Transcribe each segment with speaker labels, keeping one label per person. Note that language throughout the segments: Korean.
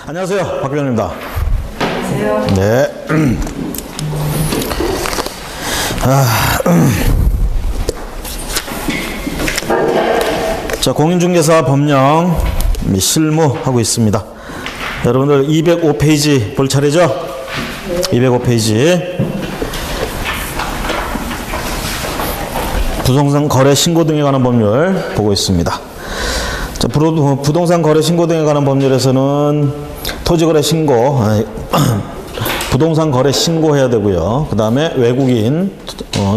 Speaker 1: 안녕하세요. 박병현입니다.
Speaker 2: 안녕하세요.
Speaker 1: 네. 자, 공인중개사 법령 및 실무 하고 있습니다. 여러분들 205페이지 볼 차례죠? 205페이지. 부동산 거래 신고 등에 관한 법률 보고 있습니다. 자, 부동산 거래 신고 등에 관한 법률에서는 토지거래 신고, 부동산 거래 신고해야 되고요. 그 다음에 외국인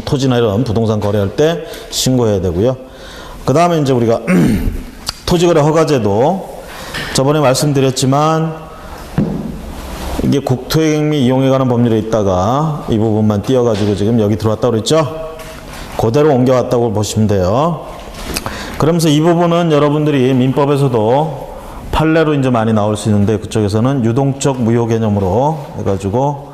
Speaker 1: 토지나 이런 부동산 거래할 때 신고해야 되고요. 그 다음에 이제 우리가 토지거래 허가제도 저번에 말씀드렸지만 이게 국토행 및 이용에 관한 법률에 있다가 이 부분만 띄어가지고 지금 여기 들어왔다고 그랬죠? 그대로 옮겨왔다고 보시면 돼요. 그러면서 이 부분은 여러분들이 민법에서도 판례로 이제 많이 나올 수 있는데 그쪽에서는 유동적 무효 개념으로 해가지고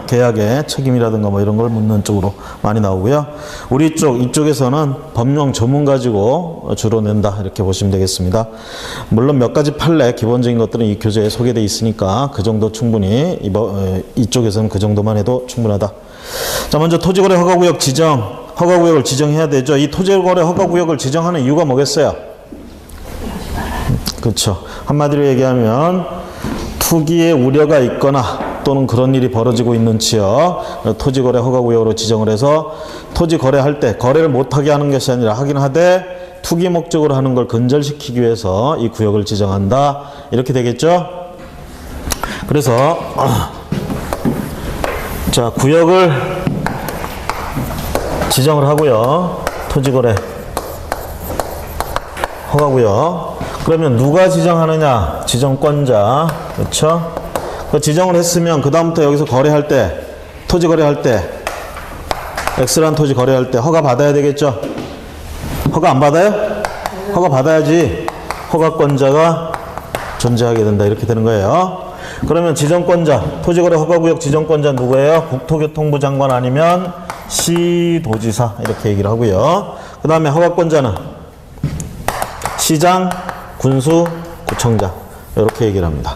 Speaker 1: 계약의 책임이라든가 뭐 이런 걸 묻는 쪽으로 많이 나오고요. 우리 이쪽에서는 법령 전문 가지고 주로 낸다 이렇게 보시면 되겠습니다. 물론 몇 가지 판례 기본적인 것들은 이 교재에 소개되어 있으니까 그 정도 충분히 이쪽에서는 그 정도만 해도 충분하다. 자, 먼저 토지거래 허가구역 지정. 허가구역을 지정해야 되죠. 이 토지거래 허가구역을 지정하는 이유가 뭐겠어요? 그렇죠. 한마디로 얘기하면 투기의 우려가 있거나 또는 그런 일이 벌어지고 있는 지역 토지거래 허가구역으로 지정을 해서 토지 거래할 때 거래를 못하게 하는 것이 아니라 하긴 하되 투기 목적으로 하는 걸 근절시키기 위해서 이 구역을 지정한다 이렇게 되겠죠. 그래서 자, 구역을 지정을 하고요. 토지거래 허가구역. 그러면 누가 지정하느냐? 지정권자. 그렇죠? 그 지정을 했으면 그 다음부터 여기서 거래할 때, 토지 거래할 때, X라는 토지 거래할 때 허가 받아야 되겠죠? 허가 안 받아요? 허가 받아야지 허가권자가 존재하게 된다. 이렇게 되는 거예요. 그러면 지정권자, 토지거래 허가구역 지정권자 누구예요? 국토교통부 장관 아니면 시도지사 이렇게 얘기를 하고요. 그 다음에 허가권자는 시장, 군수, 구청장 이렇게 얘기를 합니다.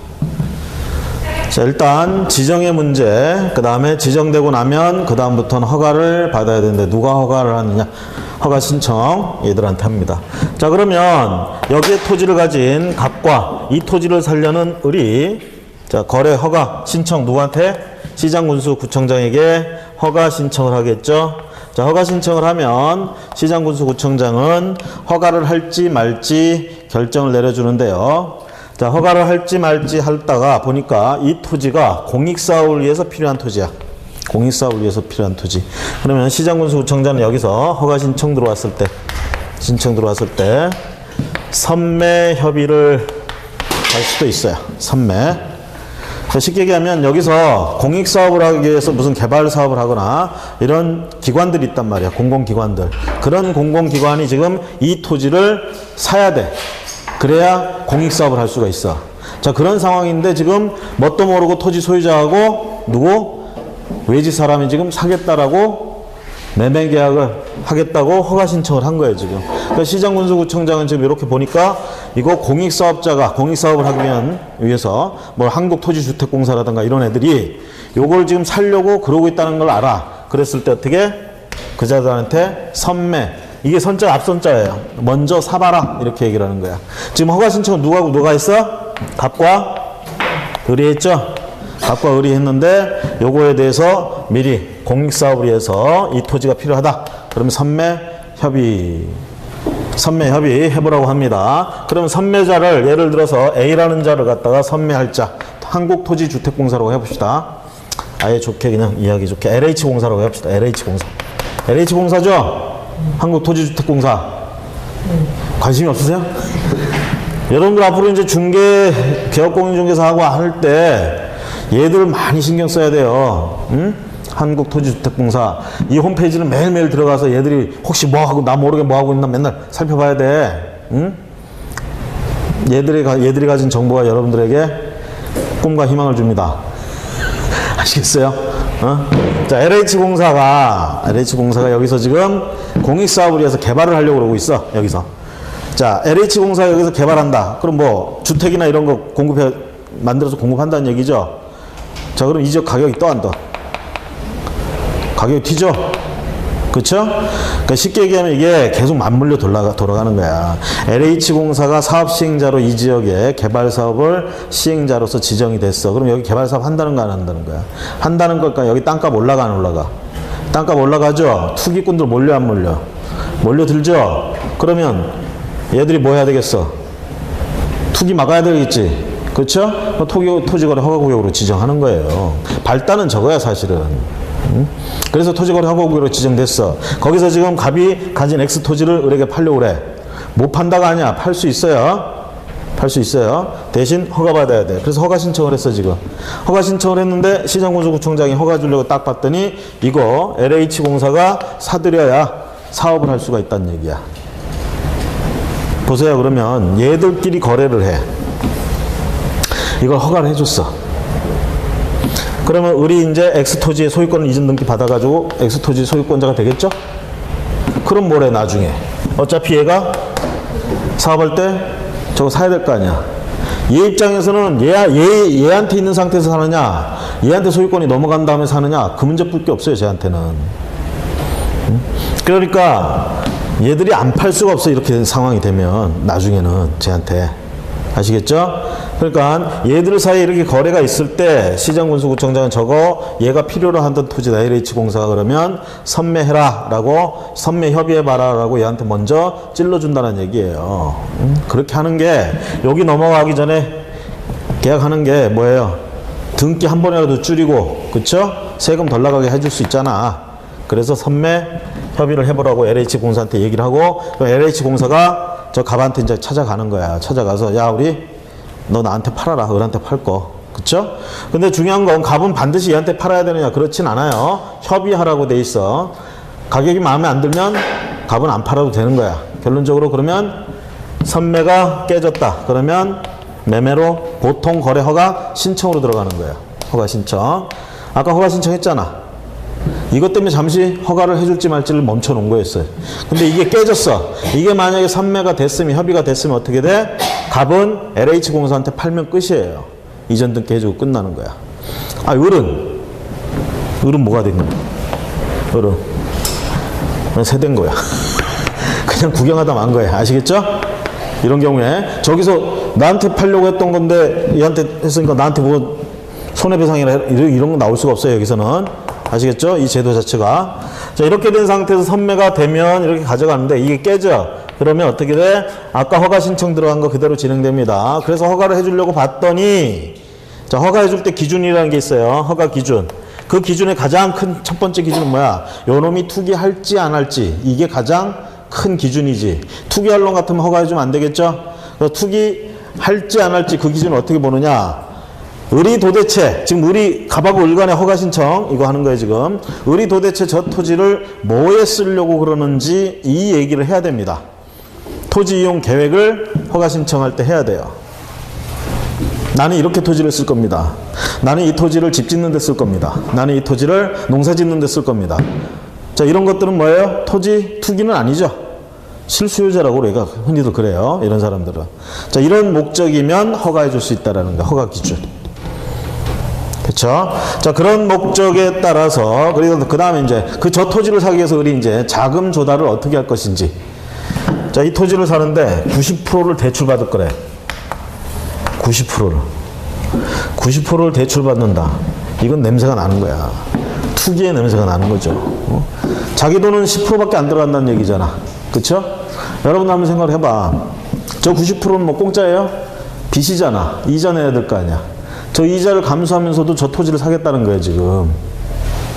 Speaker 1: 자, 일단 지정의 문제, 그 다음에 지정되고 나면 그 다음부터는 허가를 받아야 되는데 누가 허가를 하느냐? 허가 신청 얘들한테 합니다. 자, 그러면 여기에 토지를 가진 갑과 이 토지를 살려는 을이 자, 거래 허가 신청 누구한테? 시장, 군수, 구청장에게 허가 신청을 하겠죠. 자, 허가 신청을 하면 시장, 군수, 구청장은 허가를 할지 말지 결정을 내려주는데요. 자, 허가를 할지 말지 하다가 보니까 이 토지가 공익사업을 위해서 필요한 토지야. 공익사업을 위해서 필요한 토지. 그러면 시장, 군수, 구청장은 여기서 허가 신청 들어왔을 때 선매 협의를 할 수도 있어요. 선매. 쉽게 얘기하면 여기서 공익사업을 하기 위해서 무슨 개발사업을 하거나 이런 기관들이 있단 말이야. 공공기관들. 그런 공공기관이 지금 이 토지를 사야 돼. 그래야 공익사업을 할 수가 있어. 자, 그런 상황인데 지금 뭣도 모르고 토지 소유자하고 누구? 외지 사람이 지금 사겠다라고 매매 계약을 하겠다고 허가 신청을 한 거예요, 지금. 그러니까 시장, 군수, 구청장은 지금 이렇게 보니까 이거 공익사업자가 공익사업을 하기 위해서 뭐 한국토지주택공사라든가 이런 애들이 요걸 지금 살려고 그러고 있다는 걸 알아. 그랬을 때 어떻게? 그 자들한테 선매. 이게 선자 앞선자예요. 먼저 사봐라. 이렇게 얘기를 하는 거야. 지금 허가 신청은 누가 했어? 갑과 을이 했죠? 갑과 을이 했는데 요거에 대해서 미리 공익사업을 위해서 이 토지가 필요하다. 그러면 선매 협의 해보라고 합니다. 그러면 선매자를 예를 들어서 A라는 자를 갖다가 선매할 자 한국토지주택공사라고 해봅시다. 아예 좋게 그냥 이야기 좋게 LH공사라고 해봅시다. LH공사죠? 한국토지주택공사. 관심이 없으세요? 여러분들 앞으로 이제 개업공인중개사하고 할 때 얘들 많이 신경 써야 돼요. 응? 한국토지주택공사 이 홈페이지는 매일매일 들어가서 얘들이 혹시 뭐하고 나 모르게 뭐하고 있나 맨날 살펴봐야 돼. 응? 얘들이 가진 정보가 여러분들에게 꿈과 희망을 줍니다. 아시겠어요? 자, LH공사가 여기서 지금 공익사업을 위해서 개발을 하려고 그러고 있어. 여기서. 자, LH공사가 여기서 개발한다. 그럼 뭐 주택이나 이런 거 공급해 만들어서 공급한다는 얘기죠. 자, 그럼 이 지역 가격이 떠 안 떠? 가격이 튀죠? 그쵸? 그러니까 쉽게 얘기하면 이게 계속 맞물려 돌아가는 거야. LH공사가 사업 시행자로 이 지역에 개발 사업을 시행자로서 지정이 됐어. 그럼 여기 개발 사업 한다는 거 안 한다는 거야? 한다는 걸까? 여기 땅값 올라가 안 올라가? 땅값 올라가죠? 투기꾼들 몰려 안 몰려? 몰려들죠? 그러면 얘들이 뭐 해야 되겠어? 투기 막아야 되겠지? 그쵸? 토지거래 허가구역으로 지정하는 거예요. 발단은 저거야 사실은. 그래서 토지거래 허가구역으로 지정됐어. 거기서 지금 갑이 가진 X 토지를 을에게 팔려고 그래. 못 판다가 아니야. 팔 수 있어요. 팔 수 있어요. 대신 허가 받아야 돼. 그래서 허가 신청을 했어 지금. 허가 신청을 했는데 시장군수구청장이 허가 주려고 딱 봤더니 이거 LH공사가 사들여야 사업을 할 수가 있다는 얘기야. 보세요. 그러면 얘들끼리 거래를 해. 이걸 허가를 해줬어. 그러면 우리 이제 X토지의 소유권을 이전 등기 받아가지고 X토지 소유권자가 되겠죠? 그럼 뭐래 나중에? 어차피 얘가 사업할 때 저거 사야 될 거 아니야. 얘 입장에서는 얘한테 있는 상태에서 사느냐, 얘한테 소유권이 넘어간 다음에 사느냐, 그 문제밖에 없어요, 쟤한테는. 그러니까 얘들이 안 팔 수가 없어, 이렇게 된 상황이 되면 나중에는 쟤한테. 아시겠죠? 그러니까 얘들 사이에 이렇게 거래가 있을 때 시장군수구청장은 저거 얘가 필요로 하던 토지다. LH공사가 그러면 선매해라 라고, 선매 협의해봐라 라고 얘한테 먼저 찔러준다는 얘기예요. 그렇게 하는 게 여기 넘어가기 전에 계약하는 게 뭐예요? 등기 한 번이라도 줄이고, 그쵸? 세금 덜 나가게 해줄 수 있잖아. 그래서 선매 협의를 해보라고 LH공사한테 얘기를 하고, LH공사가 저 갑한테 이제 찾아가는 거야. 찾아가서 야, 우리 너 나한테 팔아라. 을한테 팔 거. 그쵸? 근데 중요한 건 갑은 반드시 얘한테 팔아야 되느냐? 그렇진 않아요. 협의하라고 돼 있어. 가격이 마음에 안 들면 갑은 안 팔아도 되는 거야. 결론적으로 그러면 선매가 깨졌다. 그러면 매매로 보통 거래 허가 신청으로 들어가는 거야. 허가 신청. 아까 허가 신청했잖아. 이것 때문에 잠시 허가를 해줄지 말지를 멈춰 놓은 거였어요. 근데 이게 깨졌어. 이게 만약에 선매가 됐으면, 협의가 됐으면 어떻게 돼? 갑은 LH공사한테 팔면 끝이에요. 이전 등기 해주고 끝나는 거야. 아, 을은 뭐가 된 거야? 을은 세된 거야. 그냥 구경하다 만 거야. 아시겠죠? 이런 경우에 저기서 나한테 팔려고 했던 건데 얘한테 했으니까 나한테 뭐 손해배상이나 이런 거 나올 수가 없어요. 여기서는. 아시겠죠? 이 제도 자체가. 자, 이렇게 된 상태에서 선매가 되면 이렇게 가져가는데 이게 깨져. 그러면 어떻게 돼? 아까 허가 신청 들어간 거 그대로 진행됩니다. 그래서 허가를 해주려고 봤더니, 자, 허가 해줄 때 기준이라는 게 있어요. 허가 기준. 그 기준의 가장 큰 첫 번째 기준은 뭐야? 요놈이 투기할지 안 할지. 이게 가장 큰 기준이지. 투기할 놈 같으면 허가해주면 안 되겠죠? 그래서 투기할지 안 할지 그 기준을 어떻게 보느냐? 을이 도대체, 지금 을이 갑하고 을 간의 허가 신청 이거 하는 거예요 지금. 을이 도대체 저 토지를 뭐에 쓰려고 그러는지 이 얘기를 해야 됩니다. 토지 이용 계획을 허가 신청할 때 해야 돼요. 나는 이렇게 토지를 쓸 겁니다. 나는 이 토지를 집 짓는 데 쓸 겁니다. 나는 이 토지를 농사 짓는 데 쓸 겁니다. 자, 이런 것들은 뭐예요? 토지 투기는 아니죠. 실수요자라고 우리가 흔히들 그래요. 이런 사람들은. 자, 이런 목적이면 허가해 줄 수 있다라는 거. 허가 기준. 그렇죠? 자, 그런 목적에 따라서, 그리고 그 다음에 이제 그 저 토지를 사기 위해서 우리 이제 자금 조달을 어떻게 할 것인지. 자, 이 토지를 사는데 90%를 대출받을 거래. 90%를 대출받는다. 이건 냄새가 나는 거야. 투기의 냄새가 나는 거죠. 자기 돈은 10%밖에 안 들어간다는 얘기잖아. 그쵸? 여러분 한번 생각을 해봐. 저 90%는 뭐 공짜예요? 빚이잖아. 이자 내야 될 거 아니야. 저 이자를 감수하면서도 저 토지를 사겠다는 거예요, 지금.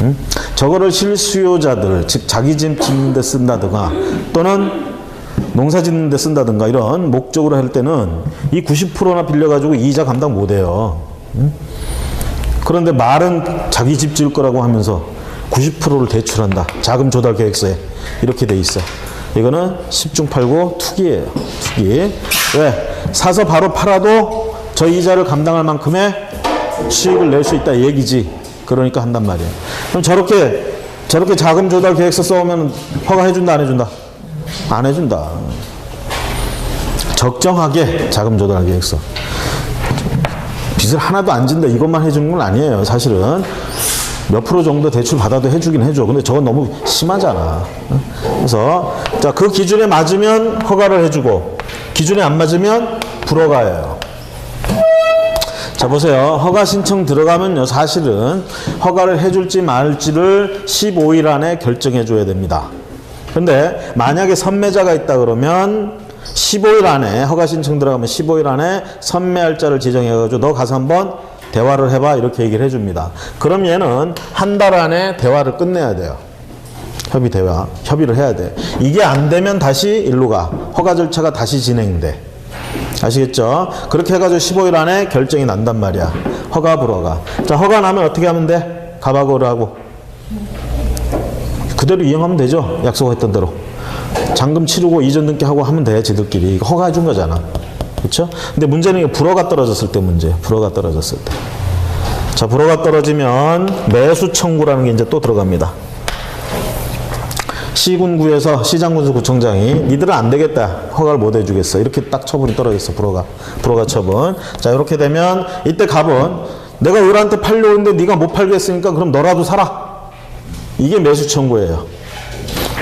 Speaker 1: 응? 저거를 실수요자들, 즉 자기 집 짓는 데 쓴다든가 또는 농사 짓는 데 쓴다든가 이런 목적으로 할 때는 이 90%나 빌려가지고 이자 감당 못 해요. 응? 그런데 말은 자기 집 지을 거라고 하면서 90%를 대출한다. 자금 조달 계획서에 이렇게 돼 있어. 이거는 10중 8구 투기예요. 투기. 왜? 사서 바로 팔아도 저 이자를 감당할 만큼의 수익을 낼 수 있다 얘기지. 그러니까 한단 말이에요. 그럼 저렇게 자금 조달 계획서 써오면 허가해준다 안 해준다? 안 해준다. 적정하게 자금 조달 계획서. 빚을 하나도 안 진다 이것만 해주는 건 아니에요. 사실은 몇 프로 정도 대출 받아도 해주긴 해줘. 근데 저건 너무 심하잖아. 그래서 자, 그 기준에 맞으면 허가를 해주고 기준에 안 맞으면 불허가예요. 자, 보세요. 허가 신청 들어가면요, 사실은 허가를 해줄지 말지를 15일 안에 결정해 줘야 됩니다. 근데 만약에 선매자가 있다 그러면 15일 안에 허가 신청 들어가면 15일 안에 선매할자를 지정해가지고 너 가서 한번 대화를 해봐 이렇게 얘기를 해줍니다. 그럼 얘는 한 달 안에 대화를 끝내야 돼요. 협의를 해야 돼. 이게 안 되면 다시 일로 가. 허가 절차가 다시 진행돼. 아시겠죠? 그렇게 해가지고 15일 안에 결정이 난단 말이야. 허가 불허가. 자, 허가 나면 어떻게 하면 돼? 가바고를 하고 그대로 이행하면 되죠. 약속했던 대로. 잔금 치르고 이전 등기하고 하면 돼. 지들끼리. 이거 허가해 준 거잖아. 그렇죠? 근데 문제는 이게 불허가 떨어졌을 때 문제. 불허가 떨어졌을 때. 자, 불허가 떨어지면 매수 청구라는 게 이제 또 들어갑니다. 시군구에서 시장군수구청장이 니들은 안 되겠다. 허가를 못 해주겠어. 이렇게 딱 처분이 떨어졌어. 불허가 처분. 자, 이렇게 되면 이때 갑은 내가 을한테 팔려오는데 네가 못 팔겠으니까 그럼 너라도 사라. 이게 매수 청구예요.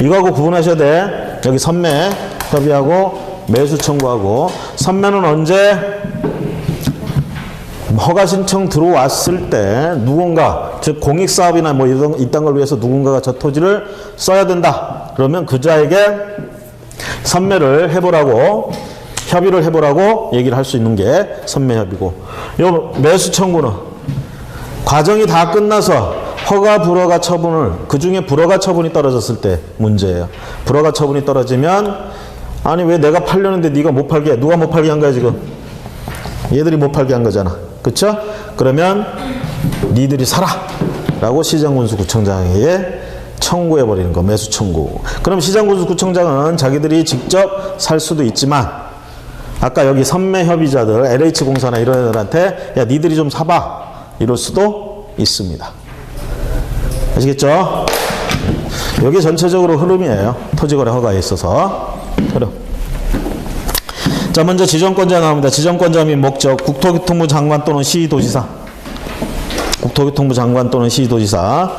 Speaker 1: 이거하고 구분하셔야 돼. 여기 선매 협의하고 매수 청구하고 선매는 언제? 허가 신청 들어왔을 때 누군가, 즉 공익사업이나 뭐 이딴 걸 위해서 누군가가 저 토지를 써야 된다. 그러면 그자에게 선매를 해보라고, 협의를 해보라고 얘기를 할 수 있는 게 선매협의고, 요 매수 청구는 과정이 다 끝나서 허가 불허가 처분을, 그 중에 불허가 처분이 떨어졌을 때 문제예요. 불허가 처분이 떨어지면 아니 왜 내가 팔려는데 네가 못 팔게, 누가 못 팔게 한 거야 지금? 얘들이 못 팔게 한 거잖아. 그쵸? 그러면 니들이 사라 라고 시장군수구청장에게 청구해버리는 거, 매수 청구. 그럼 시장군수구청장은 자기들이 직접 살 수도 있지만 아까 여기 선매협의자들 LH공사나 이런 애들한테 야 니들이 좀 사봐 이럴 수도 있습니다. 아시겠죠? 이게 전체적으로 흐름이에요. 토지거래 허가에 있어서 흐름. 자, 먼저 지정권자 나옵니다. 지정권자 및 목적, 국토교통부 장관 또는 시도지사. 국토교통부 장관 또는 시도지사.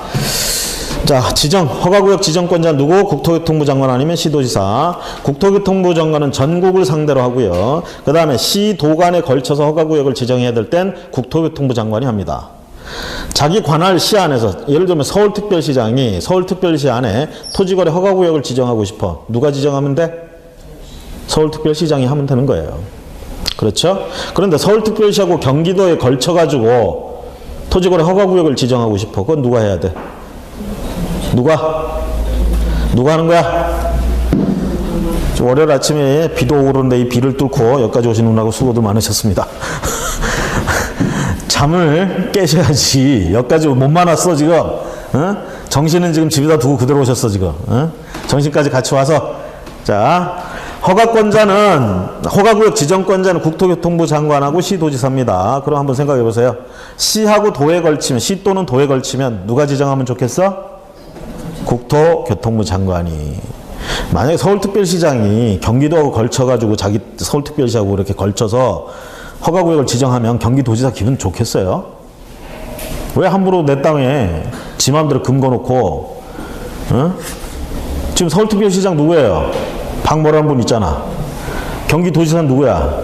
Speaker 1: 자, 지정, 허가구역 지정권자 누구? 국토교통부 장관 아니면 시도지사. 국토교통부 장관은 전국을 상대로 하고요. 그 다음에 시도 간에 걸쳐서 허가구역을 지정해야 될 땐 국토교통부 장관이 합니다. 자기 관할 시 안에서, 예를 들면 서울특별시장이 서울특별시 안에 토지거래 허가구역을 지정하고 싶어. 누가 지정하면 돼? 서울특별시장이 하면 되는 거예요. 그렇죠? 그런데 서울특별시하고 경기도에 걸쳐가지고 토지거래 허가구역을 지정하고 싶어. 그건 누가 해야 돼? 누가 하는 거야? 월요일 아침에 비도 오고 그러는데 이 비를 뚫고 여기까지 오시느라고 수고도 많으셨습니다. 잠을 깨셔야지. 여기까지 못 많았어 지금. 어? 정신은 지금 집에다 두고 그대로 오셨어 지금. 어? 정신까지 같이 와서. 자, 허가구역 지정권자는 국토교통부 장관하고 시도지사입니다. 그럼 한번 생각해 보세요. 시하고 도에 걸치면, 시 또는 도에 걸치면 누가 지정하면 좋겠어? 국토교통부 장관이. 만약에 서울특별시장이 경기도하고 걸쳐가지고 자기 서울특별시하고 이렇게 걸쳐서 허가구역을 지정하면 경기도지사 기분 좋겠어요? 왜 함부로 내 땅에 지 맘대로 금 거놓고, 어? 지금 서울특별시장 누구예요? 박모라는 분 있잖아. 경기도지사는 누구야?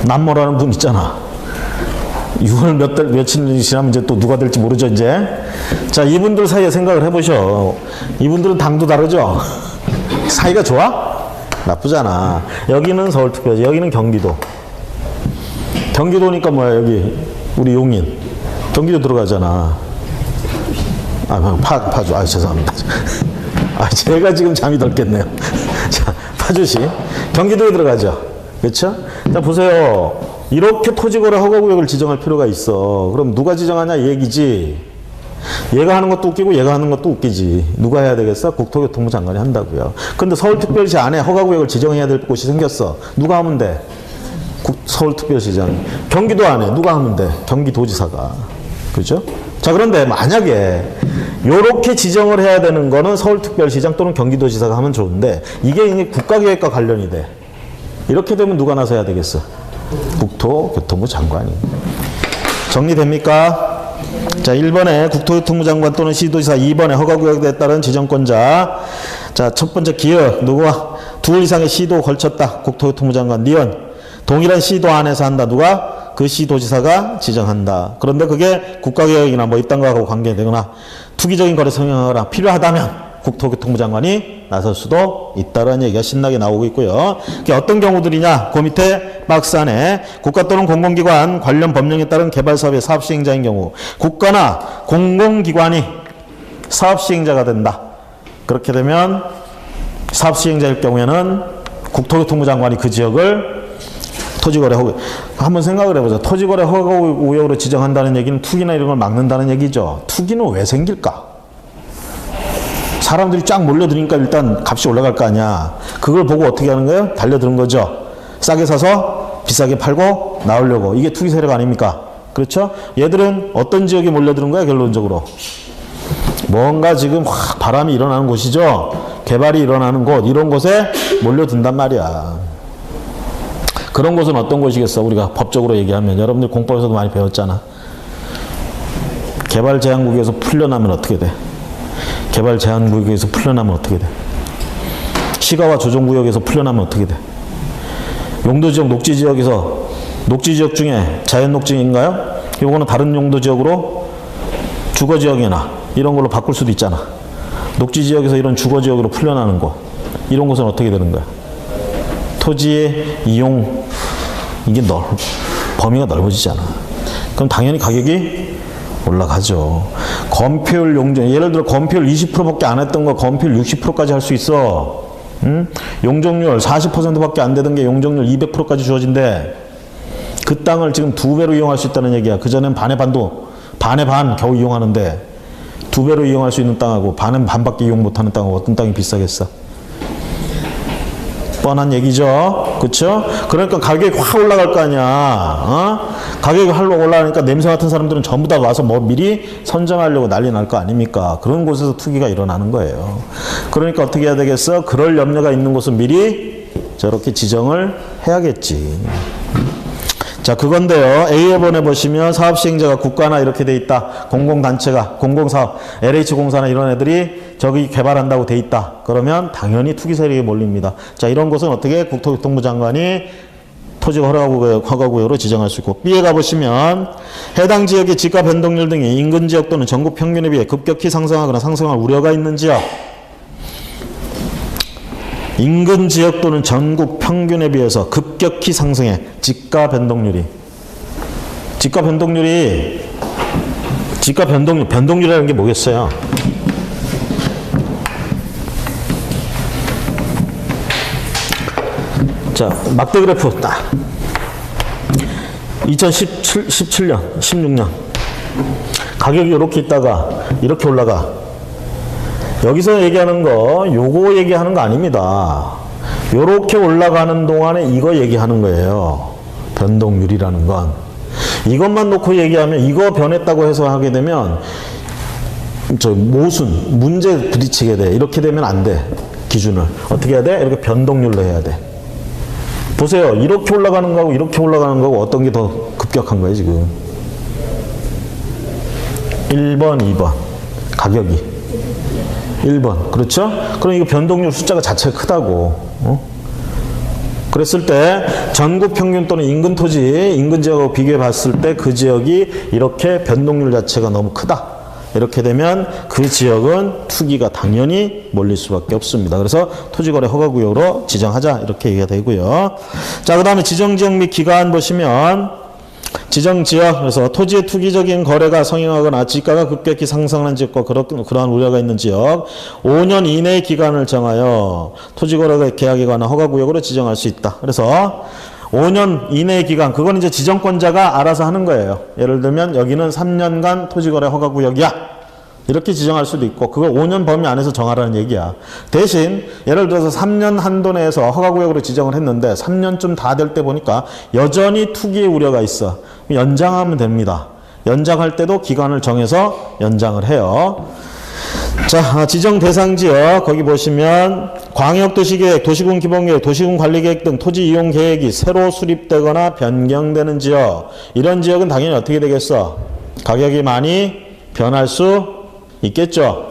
Speaker 1: 남모라는 분 있잖아. 6월 며칠 지나면 이제 또 누가 될지 모르죠, 이제. 자, 이분들 사이에 생각을 해보셔. 이분들은 당도 다르죠? 사이가 좋아? 나쁘잖아. 여기는 서울특별시, 여기는 경기도. 경기도니까 뭐야, 여기. 우리 용인. 경기도 들어가잖아. 파주. 죄송합니다. 제가 지금 잠이 덜 깼네요. 자, 파주시. 경기도에 들어가죠. 그렇죠? 자, 보세요. 이렇게 토지거래 허가구역을 지정할 필요가 있어. 그럼 누가 지정하냐 이 얘기지. 얘가 하는 것도 웃기고 얘가 하는 것도 웃기지. 누가 해야 되겠어? 국토교통부 장관이 한다고요. 근데 서울특별시 안에 허가구역을 지정해야 될 곳이 생겼어. 누가 하면 돼? 서울특별시장. 경기도 안에 누가 하면 돼? 경기도지사가. 그죠? 자, 그런데 만약에 요렇게 지정을 해야 되는 거는 서울특별시장 또는 경기도지사가 하면 좋은데 이게 이제 국가계획과 관련이 돼. 이렇게 되면 누가 나서야 되겠어? 국토교통부 장관이. 정리됩니까? 자, 1번에 국토교통부 장관 또는 시도지사, 2번에 허가구역에 따른 지정권자. 자, 첫 번째 기억, 누구와? 둘 이상의 시도 걸쳤다. 국토교통부 장관, 니은. 동일한 시도 안에서 한다. 누가? 그 시도지사가 지정한다. 그런데 그게 국가개혁이나 뭐 이딴 거하고 관계되거나 투기적인 거래 성향하거나 필요하다면 국토교통부 장관이 나설 수도 있다는 얘기가 신나게 나오고 있고요. 그게 어떤 경우들이냐? 그 밑에 박스 안에 국가 또는 공공기관 관련 법령에 따른 개발사업의 사업시행자인 경우 국가나 공공기관이 사업시행자가 된다. 그렇게 되면 사업시행자일 경우에는 국토교통부 장관이 그 지역을 토지거래 허가, 한번 생각을 해보자. 토지거래 허가구역으로 지정한다는 얘기는 투기나 이런 걸 막는다는 얘기죠. 투기는 왜 생길까? 사람들이 쫙 몰려드니까 일단 값이 올라갈 거 아니야. 그걸 보고 어떻게 하는 거예요? 달려드는 거죠. 싸게 사서 비싸게 팔고 나오려고. 이게 투기 세력 아닙니까? 그렇죠? 얘들은 어떤 지역에 몰려드는 거야, 결론적으로? 뭔가 지금 확 바람이 일어나는 곳이죠. 개발이 일어나는 곳, 이런 곳에 몰려든단 말이야. 그런 곳은 어떤 곳이겠어? 우리가 법적으로 얘기하면 여러분들 공법에서도 많이 배웠잖아. 개발 제한구역에서 풀려나면 어떻게 돼? 개발 제한구역에서 풀려나면 어떻게 돼? 시가와 조정구역에서 풀려나면 어떻게 돼? 용도지역, 녹지지역에서 녹지지역 중에 자연녹지인가요? 이거는 다른 용도지역으로 주거지역이나 이런 걸로 바꿀 수도 있잖아. 녹지지역에서 이런 주거지역으로 풀려나는 곳, 이런 곳은 어떻게 되는 거야? 토지의 이용, 이게 범위가 넓어지잖아. 그럼 당연히 가격이 올라가죠. 건폐율 용적, 예를 들어 건폐율 20%밖에 안 했던 거 건폐율 60%까지 할 수 있어. 응? 용적률 40%밖에 안 되던 게 용적률 200%까지 주어진대. 그 땅을 지금 2배로 이용할 수 있다는 얘기야. 그전엔 반의 반 겨우 이용하는데 2배로 이용할 수 있는 땅하고 반은 반밖에 이용 못하는 땅하고 어떤 땅이 비싸겠어? 뻔한 얘기죠. 그쵸? 그러니까 가격이 확 올라갈 거 아니야. 어? 가격이 확 올라가니까 냄새 맡은 사람들은 전부 다 와서 뭐 미리 선정하려고 난리 날 거 아닙니까? 그런 곳에서 투기가 일어나는 거예요. 그러니까 어떻게 해야 되겠어? 그럴 염려가 있는 곳은 미리 저렇게 지정을 해야겠지. 자, 그건데요. A번에 보시면 사업시행자가 국가나 이렇게 돼 있다. 공공단체가, 공공사업, LH공사나 이런 애들이 저기 개발한다고 돼 있다. 그러면 당연히 투기 세력에 몰립니다. 자, 이런 곳은 어떻게 국토교통부 장관이 토지 허가구역으로 지정할 수 있고, B에 가보시면 해당 지역의 지가 변동률 등이 인근 지역 또는 전국 평균에 비해 급격히 상승하거나 상승할 우려가 있는 지역, 인근 지역 또는 전국 평균에 비해서 급격히 상승해. 지가 변동률이. 변동률이라는 게 뭐겠어요? 자, 막대 그래프 딱. 2017년, 16년. 가격이 이렇게 있다가 이렇게 올라가. 여기서 얘기하는 거, 요거 얘기하는 거 아닙니다. 요렇게 올라가는 동안에 이거 얘기하는 거예요. 변동률이라는 건. 이것만 놓고 얘기하면, 이거 변했다고 해서 하게 되면, 문제 부딪히게 돼. 이렇게 되면 안 돼. 기준을. 어떻게 해야 돼? 이렇게 변동률로 해야 돼. 보세요. 이렇게 올라가는 거하고 이렇게 올라가는 거하고 어떤 게 더 급격한 거예요, 지금? 1번, 2번. 가격이. 1번. 그렇죠? 그럼 이거 변동률 숫자가 자체가 크다고. 그랬을 때 전국 평균 또는 인근 토지, 인근 지역하고 비교해 봤을 때 그 지역이 이렇게 변동률 자체가 너무 크다. 이렇게 되면 그 지역은 투기가 당연히 몰릴 수밖에 없습니다. 그래서 토지거래 허가구역으로 지정하자. 이렇게 얘기가 되고요. 자, 그 다음에 지정지역 및 기간 보시면 지정지역, 그래서 토지의 투기적인 거래가 성행하거나 지가가 급격히 상승하는 지역과 그러한 우려가 있는 지역, 5년 이내의 기간을 정하여 토지거래 계약에 관한 허가구역으로 지정할 수 있다. 그래서 5년 이내의 기간, 그건 이제 지정권자가 알아서 하는 거예요. 예를 들면 여기는 3년간 토지거래 허가구역이야. 이렇게 지정할 수도 있고, 그걸 5년 범위 안에서 정하라는 얘기야. 대신 예를 들어서 3년 한도 내에서 허가구역으로 지정을 했는데 3년쯤 다 될 때 보니까 여전히 투기의 우려가 있어. 연장하면 됩니다. 연장할 때도 기간을 정해서 연장을 해요. 자, 지정 대상 지역 거기 보시면 광역도시계획, 도시군 기본계획, 도시군 관리계획 등 토지 이용 계획이 새로 수립되거나 변경되는 지역, 이런 지역은 당연히 어떻게 되겠어? 가격이 많이 변할 수 있겠죠.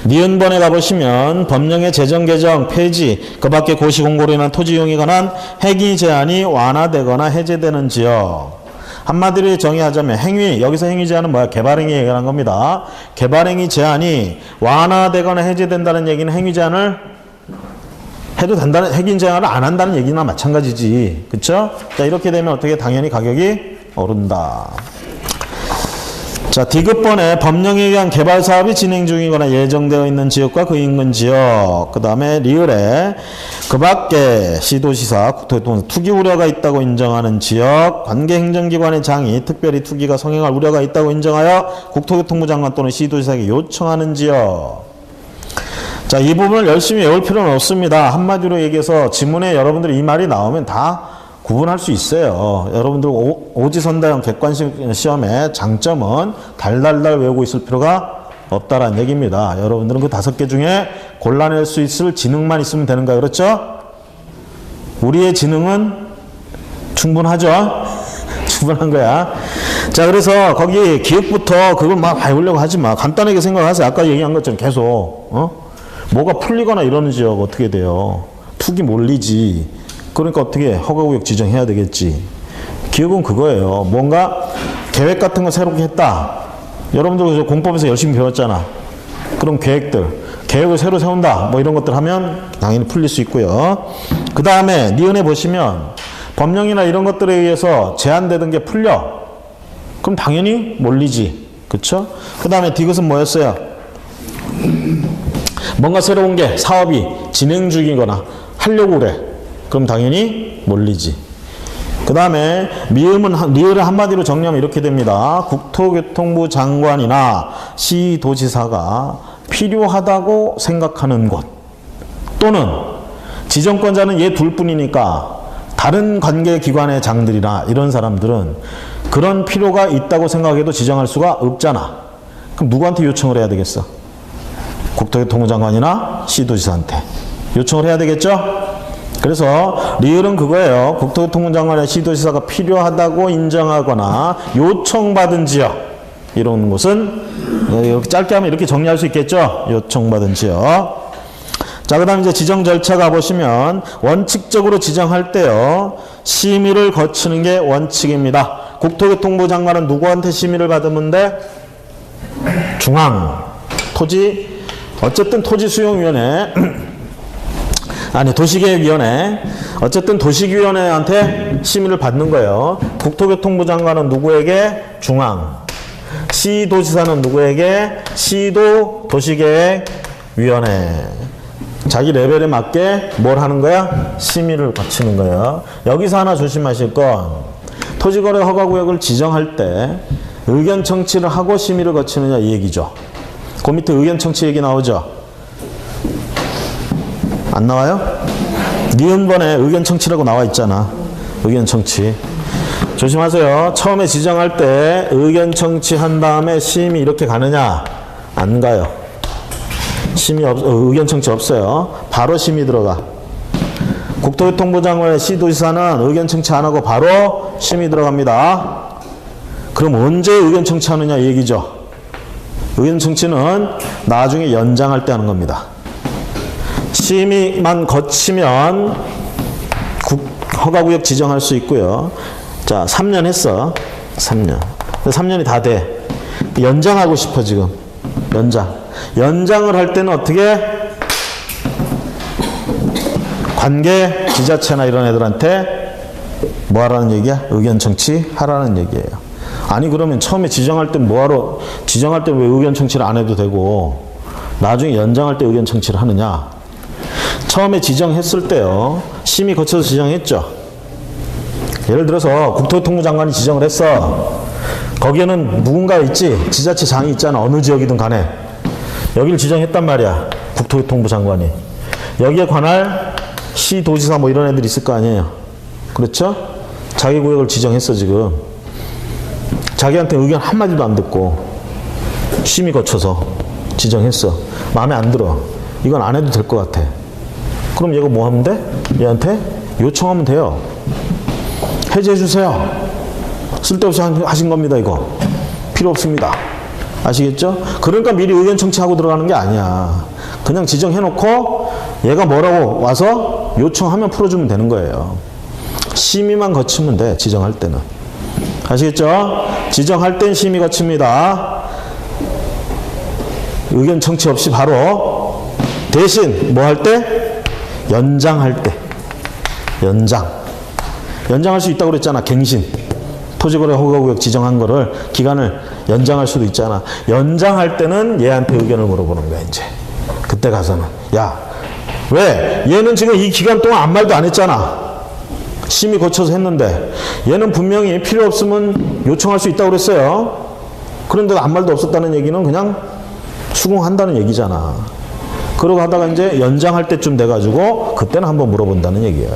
Speaker 1: 니은번에 가보시면 법령의 제정 개정 폐지, 그 밖에 고시 공고로 인한 토지 이용에 관한 행위 제한이 완화되거나 해제되는 지역. 한마디로 정의하자면 행위, 여기서 행위 제한은 뭐야? 개발행위 얘기하는 겁니다. 개발행위 제한이 완화되거나 해제된다는 얘기는 행위 제한을 해도 된다는, 행위 제한을 안 한다는 얘기나 마찬가지지. 그쵸? 자, 이렇게 되면 어떻게 당연히 가격이 오른다. 자, D급번에 법령에 의한 개발 사업이 진행 중이거나 예정되어 있는 지역과 그 인근 지역, 그 다음에 리을에 그 밖에 시도지사, 국토교통부 투기 우려가 있다고 인정하는 지역, 관계행정기관의 장이 특별히 투기가 성행할 우려가 있다고 인정하여 국토교통부 장관 또는 시도지사에게 요청하는 지역. 자, 이 부분을 열심히 외울 필요는 없습니다. 한마디로 얘기해서 지문에 여러분들이 이 말이 나오면 다 구분할 수 있어요. 여러분들 오지선다형 객관식 시험의 장점은 달달달 외우고 있을 필요가 없다라는 얘기입니다. 여러분들은 그 5개 중에 골라낼 수 있을 지능만 있으면 되는 거예요. 그렇죠? 우리의 지능은 충분하죠? 충분한 거야. 자, 그래서 거기 기획부터 그걸 막 배우려고 하지 마. 간단하게 생각하세요. 아까 얘기한 것처럼 계속 뭐가 풀리거나 이러는 지역 어떻게 돼요? 투기 몰리지. 그러니까 어떻게 허가구역 지정해야 되겠지. 기업은 그거예요. 뭔가 계획 같은 거 새롭게 했다. 여러분들 공법에서 열심히 배웠잖아. 그럼 계획을 새로 세운다. 뭐 이런 것들 하면 당연히 풀릴 수 있고요. 그 다음에 니은에 보시면 법령이나 이런 것들에 의해서 제한되던 게 풀려. 그럼 당연히 몰리지. 그쵸? 그 다음에 디귿은 뭐였어요? 뭔가 새로운 게 사업이 진행 중이거나 하려고 그래. 그럼 당연히 몰리지. 그 다음에 리을을 한마디로 정리하면 이렇게 됩니다. 국토교통부 장관이나 시도지사가 필요하다고 생각하는 곳 또는 지정권자는 얘 둘뿐이니까 다른 관계기관의 장들이나 이런 사람들은 그런 필요가 있다고 생각해도 지정할 수가 없잖아. 그럼 누구한테 요청을 해야 되겠어? 국토교통부 장관이나 시도지사한테 요청을 해야 되겠죠? 그래서 리을은 그거예요. 국토교통부 장관이나 시도지사가 필요하다고 인정하거나 요청받은 지역, 이런 곳은 이렇게 짧게 하면 이렇게 정리할 수 있겠죠? 요청받은 지역. 자, 그 다음 이제 지정 절차 가보시면 원칙적으로 지정할 때요, 심의를 거치는 게 원칙입니다. 국토교통부 장관은 누구한테 심의를 받으면 돼? 중앙 어쨌든 토지수용위원회 아니 도시계획위원회, 어쨌든 도시위원회한테 심의를 받는 거예요. 국토교통부 장관은 누구에게? 중앙. 시도지사는 누구에게? 시도 도시계획위원회. 자기 레벨에 맞게 뭘 하는 거야? 심의를 거치는 거예요. 여기서 하나 조심하실 건 토지거래 허가구역을 지정할 때 의견 청취를 하고 심의를 거치느냐 이 얘기죠. 그 밑에 의견 청취 얘기 나오죠. 안 나와요? 니은번에 의견 청취라고 나와 있잖아. 의견 청취. 조심하세요. 처음에 지정할 때 의견 청취한 다음에 심의 이렇게 가느냐? 안 가요. 의견 청취 없어요. 바로 심의 들어가. 국토교통부 장관의 시도지사는 의견 청취 안 하고 바로 심의 들어갑니다. 그럼 언제 의견 청취하느냐 이 얘기죠. 의견 청취는 나중에 연장할 때 하는 겁니다. 심의만 거치면 허가구역 지정할 수 있고요. 자, 3년 했어. 3년. 3년이 다 돼. 연장하고 싶어 지금. 연장을 할 때는 어떻게? 관계 지자체나 이런 애들한테 뭐 하라는 얘기야? 의견 청취 하라는 얘기예요. 아니 그러면 처음에 지정할 때 뭐하러, 지정할 때 왜 의견 청취를 안 해도 되고 나중에 연장할 때 의견 청취를 하느냐? 처음에 지정했을 때요, 심의 거쳐서 지정했죠. 예를 들어서 국토교통부 장관이 지정을 했어. 거기에는 누군가 있지, 지자체 장이 있잖아. 어느 지역이든 간에 여기를 지정했단 말이야. 국토교통부 장관이. 여기에 관할 시도지사 뭐 이런 애들이 있을 거 아니에요. 그렇죠? 자기 구역을 지정했어 지금. 자기한테 의견 한마디도 안 듣고 심의 거쳐서 지정했어. 마음에 안 들어. 이건 안 해도 될 것 같아. 그럼 얘가 뭐 하면 돼? 얘한테 요청하면 돼요. 해제해 주세요. 쓸데없이 하신 겁니다, 이거. 필요 없습니다. 아시겠죠? 그러니까 미리 의견 청취하고 들어가는 게 아니야. 그냥 지정해놓고 얘가 뭐라고 와서 요청하면 풀어주면 되는 거예요. 심의만 거치면 돼, 지정할 때는. 아시겠죠? 지정할 땐 심의 거칩니다. 의견 청취 없이 바로. 대신 뭐 할 때? 연장할 때. 연장할 수 있다고 그랬잖아. 갱신. 토지거래 허가구역 지정한 거를 기간을 연장할 수도 있잖아. 연장할 때는 얘한테 의견을 물어보는 거야, 이제. 그때 가서는. 야, 왜? 얘는 지금 이 기간 동안 아무 말도 안 했잖아. 심의 거쳐서 했는데. 얘는 분명히 필요 없으면 요청할 수 있다고 그랬어요. 그런데 아무 말도 없었다는 얘기는 그냥 수긍한다는 얘기잖아. 그러고 하다가 이제 연장할 때쯤 돼가지고 그때는 한번 물어본다는 얘기야.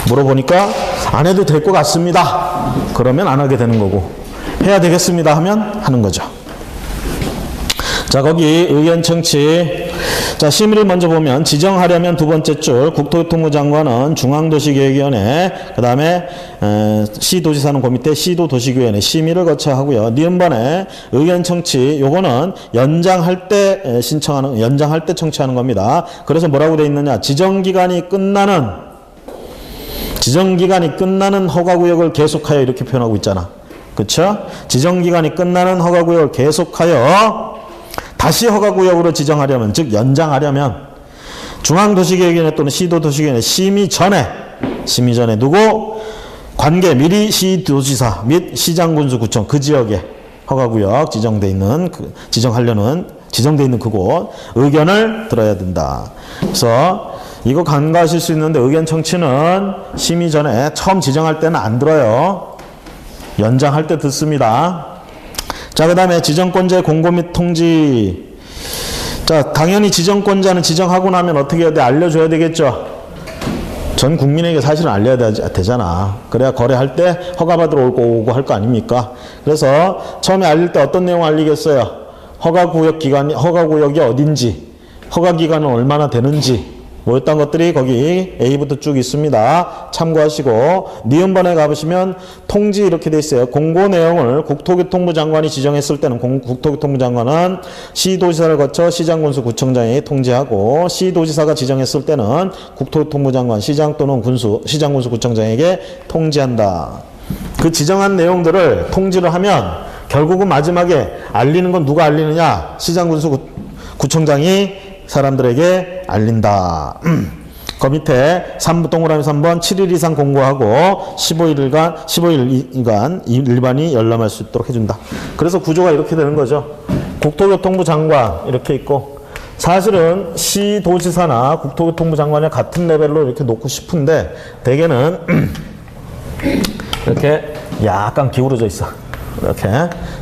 Speaker 1: 물어보니까 안 해도 될 것 같습니다. 그러면 안 하게 되는 거고, 해야 되겠습니다 하면 하는 거죠. 자, 거기 의견 청취. 자, 심의를 먼저 보면 지정하려면 두 번째 줄 국토교통부 장관은 중앙도시계획위원회, 그 다음에 시도지사는 그 밑에 시도도시교회원회 심의를 거쳐야 하고요. 니은번에 의견 청취, 요거는 연장할 때 신청하는, 연장할 때 청취하는 겁니다. 그래서 뭐라고 돼 있느냐? 지정기간이 끝나는 허가구역을 계속하여 이렇게 표현하고 있잖아. 그쵸? 지정기간이 끝나는 허가구역을 계속하여 다시 허가구역으로 지정하려면, 즉 연장하려면 중앙도시계획위원회 또는 시도도시계획위원회 심의 전에 누구? 관계 미리 시도지사 및 시장군수구청 그 지역에 허가구역 지정돼 있는 지정돼 있는 그곳 의견을 들어야 된다. 그래서 이거 간과하실 수 있는데 의견 청취는 심의 전에 처음 지정할 때는 안 들어요. 연장할 때 듣습니다. 자, 그 다음에 지정권자의 공고 및 통지. 자, 당연히 지정권자는 지정하고 나면 어떻게 해야 돼? 알려줘야 되겠죠. 전 국민에게 사실은 알려야 되잖아. 그래야 거래할 때 허가받으러 오고 할 거 아닙니까? 그래서 처음에 알릴 때 어떤 내용 알리겠어요? 허가구역이 어딘지, 허가기간은 얼마나 되는지, 뭐였던 것들이 거기 A부터 쭉 있습니다. 참고하시고, 니은번에 가보시면 통지 이렇게 돼 있어요. 공고 내용을 국토교통부 장관이 지정했을 때는 국토교통부 장관은 시도지사를 거쳐 시장군수 구청장이 통지하고, 시도지사가 지정했을 때는 국토교통부 장관 시장 또는 시장군수 구청장에게 통지한다. 그 지정한 내용들을 통지를 하면 결국은 마지막에 알리는 건 누가 알리느냐? 시장군수 구청장이 사람들에게 알린다. 그 밑에 3부 동그라미 3번 7일 이상 공고하고 15일간 일반이 열람할 수 있도록 해준다. 그래서 구조가 이렇게 되는 거죠. 국토교통부 장관 이렇게 있고, 사실은 시도지사나 국토교통부 장관이 같은 레벨로 이렇게 놓고 싶은데 대개는 이렇게 약간 기울어져 있어. 이렇게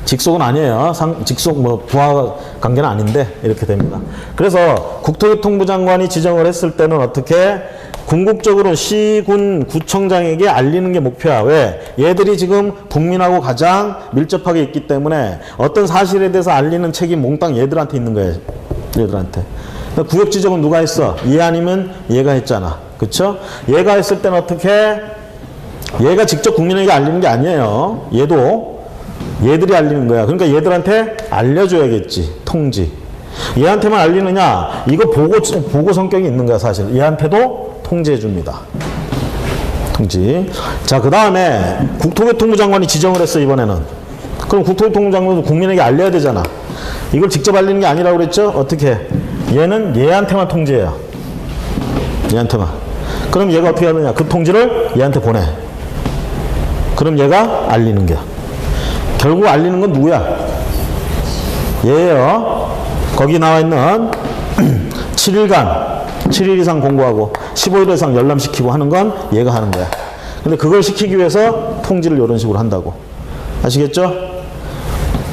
Speaker 1: 직속은 아니에요. 직속 부하 관계는 아닌데 이렇게 됩니다. 그래서 국토교통부 장관이 지정을 했을 때는 어떻게 궁극적으로 시군 구청장에게 알리는 게 목표야. 왜? 얘들이 지금 국민하고 가장 밀접하게 있기 때문에 어떤 사실에 대해서 알리는 책임 몽땅 얘들한테 있는 거예요. 얘들한테. 구역 지정은 누가 했어? 얘 아니면 얘가 했잖아. 그쵸? 얘가 했을 때는 어떻게? 얘가 직접 국민에게 알리는 게 아니에요. 얘들이 알리는 거야. 그러니까 얘들한테 알려줘야겠지. 통지. 얘한테만 알리느냐? 이거 보고 성격이 있는 거야, 사실. 얘한테도 통지해 줍니다. 통지. 자, 그 다음에 국토교통부 장관이 지정을 했어, 이번에는. 그럼 국토교통부 장관도 국민에게 알려야 되잖아. 이걸 직접 알리는 게 아니라고 그랬죠? 어떻게? 얘는 얘한테만 통지해요. 얘한테만. 그럼 얘가 어떻게 하느냐? 그 통지를 얘한테 보내. 그럼 얘가 알리는 거야. 결국 알리는 건 누구야? 얘예요. 거기 나와 있는 7일 이상 공고하고 15일 이상 열람시키고 하는 건 얘가 하는 거야. 근데 그걸 시키기 위해서 통지를 이런 식으로 한다고. 아시겠죠?